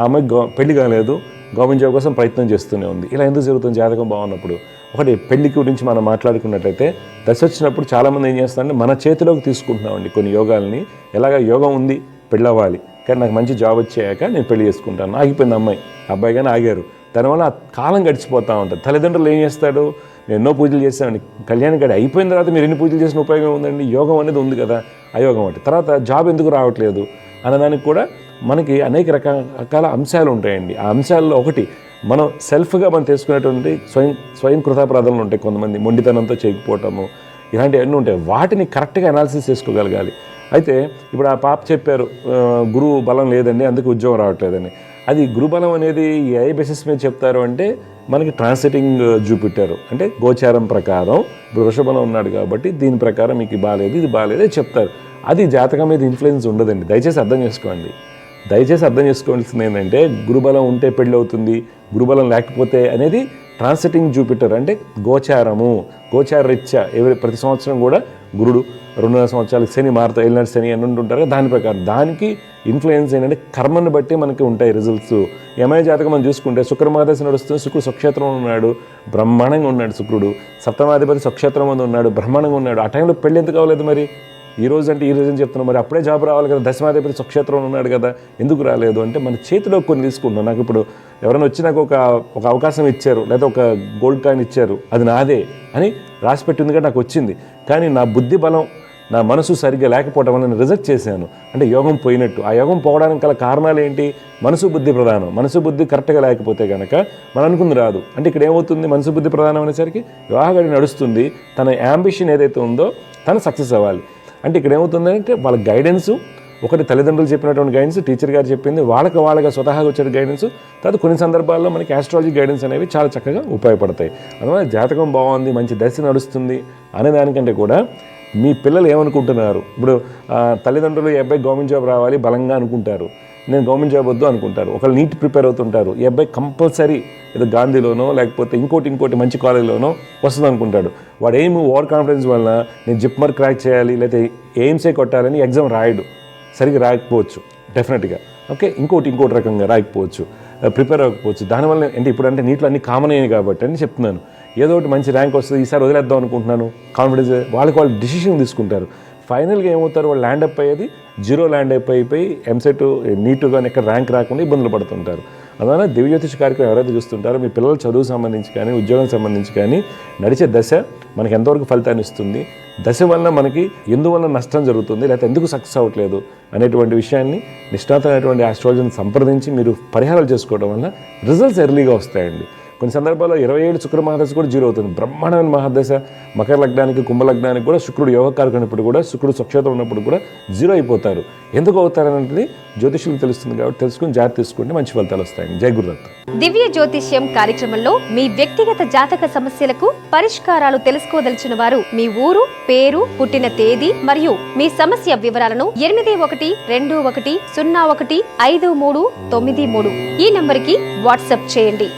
ఆమె పెళ్లి కాలేదు, గవర్నమెంట్ జాబ్ కోసం ప్రయత్నం చేస్తూనే ఉంది. ఇలా ఎందుకు జరుగుతుంది జాతకం బాగున్నప్పుడు? ఒకటి, పెళ్లి గురించి మనం మాట్లాడుకున్నట్టయితే దశ వచ్చినప్పుడు చాలామంది ఏం చేస్తారంటే మన చేతిలోకి తీసుకుంటున్నామండి కొన్ని యోగాలని. ఎలాగ యోగం ఉంది, పెళ్ళవ్వాలి, కానీ నాకు మంచి జాబ్ వచ్చాక నేను పెళ్లి చేసుకుంటాను. ఆగిపోయింది అమ్మాయి, అబ్బాయి కానీ ఆగారు. దానివల్ల కాలం గడిచిపోతూ ఉంటుంది. తల్లిదండ్రులు ఏం చేస్తాడు, నేను ఎన్నో పూజలు చేస్తామండి, కళ్యాణం గడి అయిపోయిన తర్వాత మీరు ఎన్ని పూజలు చేసిన ఉపయోగం ఉందండి? యోగం అనేది ఉంది కదా, అయోగం అంటే. తర్వాత జాబ్ ఎందుకు రావట్లేదు అన్నదానికి కూడా మనకి అనేక రకాల అంశాలు ఉంటాయండి. ఆ అంశాల్లో ఒకటి, మనం సెల్ఫ్గా మనం తీసుకునేటువంటి స్వయం కృతాపరాధాలు ఉంటాయి. కొంతమంది మొండితనంతో చేయకపోవటము, ఇలాంటివన్నీ ఉంటాయి. వాటిని కరెక్ట్గా అనాలిసిస్ చేసుకోగలగాలి. అయితే ఇప్పుడు ఆ పాప చెప్పారు, గురువు బలం లేదండి, అందుకే ఉద్యోగం రావట్లేదని. అది గురుబలం అనేది ఏ బేసిస్ మీద చెప్తారు అంటే మనకి ట్రాన్సిటింగ్ జూపిటర్ అంటే గోచారం ప్రకారం ఇప్పుడు వృషభంలో ఉన్నాడు కాబట్టి దీని ప్రకారం మీకు బాగాలేదు, ఇది బాగాలేదు చెప్తారు. అది జాతకం మీద ఇన్ఫ్లుయెన్స్ ఉండదండి. దయచేసి అర్థం చేసుకోండి. దయచేసి అర్థం చేసుకోవాల్సింది ఏంటంటే గురుబలం ఉంటే పెళ్ళి అవుతుంది, గురుబలం లేకపోతే అనేది ట్రాన్సిటింగ్ జూపిటర్ అంటే గోచార రీత్యా ప్రతి సంవత్సరం కూడా గురుడు 2.5 సంవత్సరాలకు శని మారుతా వెళ్ళినట్టు శని అని ఉంటుంటారు. దాని ప్రకారం దానికి ఇన్ఫ్లుయెన్స్ ఏంటంటే కర్మను బట్టి మనకి ఉంటాయి రిజల్ట్స్. ఎంఐ జాతకం మనం చూసుకుంటే శుక్ర మహాదశ నడుస్తుంది, శుక్రుడు స్వక్షేత్రంలో ఉన్నాడు, బ్రహ్మాండంగా ఉన్నాడు. శుక్రుడు సప్తమాధిపతి స్వక్షేత్రం మీద ఉన్నాడు, బ్రహ్మాండంగా ఉన్నాడు. ఆ టైంలో పెళ్ళి ఎందుకు అవ్వలేదు మరి? ఈ రోజు అంటే ఈ రోజు అని చెప్తున్నాం, మరి అప్పుడే జాబ్ రావాలి కదా, దశమాధిపతి స్వక్షేత్రంలో ఉన్నాడు కదా, ఎందుకు రాలేదు అంటే మన చేతిలో కొన్ని తీసుకుంటున్నాం. నాకు ఇప్పుడు ఎవరైనా వచ్చి నాకు ఒక అవకాశం ఇచ్చారు, లేదా ఒక గోల్డ్ కాయిన్ ఇచ్చారు, అది నాదే అని రాసి పెట్టింది కానీ నాకు వచ్చింది, కానీ నా బుద్ధి బలం నా మనసు సరిగ్గా లేకపోవడం వల్ల నేను రిజెక్ట్ చేశాను అంటే యోగం పోయినట్టు. ఆ యోగం పోవడానికి గల కారణాలు ఏంటి? మనసు బుద్ధి ప్రధానం. మనసు బుద్ధి కరెక్ట్గా లేకపోతే కనుక మనం అనుకుంది రాదు. అంటే ఇక్కడ ఏమవుతుంది, మనసు బుద్ధి ప్రధానం అనేసరికి వివాహ గడి నడుస్తుంది, తన యాంబిషన్ ఏదైతే ఉందో తను సక్సెస్ అవ్వాలి. అంటే ఇక్కడ ఏమవుతుందంటే వాళ్ళ గైడెన్సు, ఒకటి తల్లిదండ్రులు చెప్పినటువంటి గైడెన్స్, టీచర్ గారు చెప్పింది, వాళ్ళగా స్వతహాగా వచ్చే గైడెన్స్, తర్వాత కొన్ని సందర్భాల్లో మనకి ఆస్ట్రాలజీ గైడెన్స్ అనేవి చాలా చక్కగా ఉపయోగపడతాయి. అందువల్ల జాతకం బాగుంది, మంచి దశ నడుస్తుంది అనే దానికంటే కూడా మీ పిల్లలు ఏమనుకుంటున్నారు. ఇప్పుడు తల్లిదండ్రులు ఈ అబ్బాయి గవర్నమెంట్ జాబ్ రావాలి బలంగా అనుకుంటారు, నేను గవర్నమెంట్ జాబ్ వద్దు అనుకుంటారు. ఒకళ్ళు నీట్ ప్రిపేర్ అవుతుంటారు, ఈ అబ్బాయి కంపల్సరీ ఏదో గాంధీలోనో లేకపోతే ఇంకోటి మంచి కాలేజీలోనో వస్తుంది అనుకుంటాడు. వాడు ఏం ఓవర్ కాన్ఫిడెన్స్ వల్ల నేను జిప్మర్ క్రాక్ చేయాలి లేకపోతే ఎయిమ్సే కొట్టాలని ఎగ్జామ్ రాయడు, సరిగ్గా రాయకపోవచ్చు డెఫినెట్గా. ఓకే, ఇంకోటి రకంగా రాయకపోవచ్చు, ప్రిపేర్ అవ్వకపోవచ్చు. దానివల్ల అంటే ఇప్పుడు అంటే నీటిలో అన్ని కామన్ అయ్యాయి కాబట్టి అని చెప్తున్నాను. ఏదో ఒకటి మంచి ర్యాంక్ వస్తుంది, ఈసారి వదిలేద్దాం అనుకుంటున్నాను, కాన్ఫిడెన్స్ వాళ్ళు డిసిషన్ తీసుకుంటారు. ఫైనల్గా ఏమవుతారు, వాళ్ళు ల్యాండ్ అప్ అయ్యేది జీరో ల్యాండ్ అయిపోయి ఎంసెట్ నీట్ కానీ ఎక్కడ ర్యాంక్ రాకుండా ఇబ్బందులు పడుతుంటారు. అందువల్ల దివ్యజ్యోతిష కార్యక్రమం ఎవరైతే చూస్తుంటారో మీ పిల్లల చదువు సంబంధించి కానీ ఉద్యోగం సంబంధించి కానీ నడిచే దశ మనకి ఎంతవరకు ఫలితాన్ని ఇస్తుంది, దశ వల్ల మనకి ఎందువల్ల నష్టం జరుగుతుంది, లేకపోతే ఎందుకు సక్సెస్ అవ్వట్లేదు అనేటువంటి విషయాన్ని నిష్ణాతమైనటువంటి ఆస్ట్రాలజీని సంప్రదించి మీరు పరిహారాలు చేసుకోవడం వల్ల రిజల్ట్స్ ఎర్లీగా వస్తాయండి. కొన్ని సందర్భాల్లో 27 శుక్ర మహాదశ కూడా జీరో అవుతుంది. బ్రహ్మాండమైన మహాదశ మకర లగ్నానికి కుంభ లగ్నానికి కూడా శుక్రుడు యోగకారకున్నప్పుడు కూడా శుక్రుడు స్వక్షేత్రం ఉన్నప్పుడు కూడా జీరో అయిపోతారు. ఎందుకు అవుతారనేది జ్యోతిష్యులకు తెలుస్తుంది కాబట్టి తెలుసుకుని జాగ్రత్త తీసుకుంటే మంచి ఫలితాలు వస్తాయి. జై గురుదత్త. దివ్య జ్యోతిష్యం కార్యక్రమంలో మీ వ్యక్తిగత జాతక సమస్యలకు పరిష్కారాలు తెలుసుకోదలిచిన వారు మీ ఊరు, పేరు, పుట్టిన తేదీ మరియు మీ సమస్య వివరాలను 8121015393 ఈ నంబర్కి వాట్సాప్ చేయండి.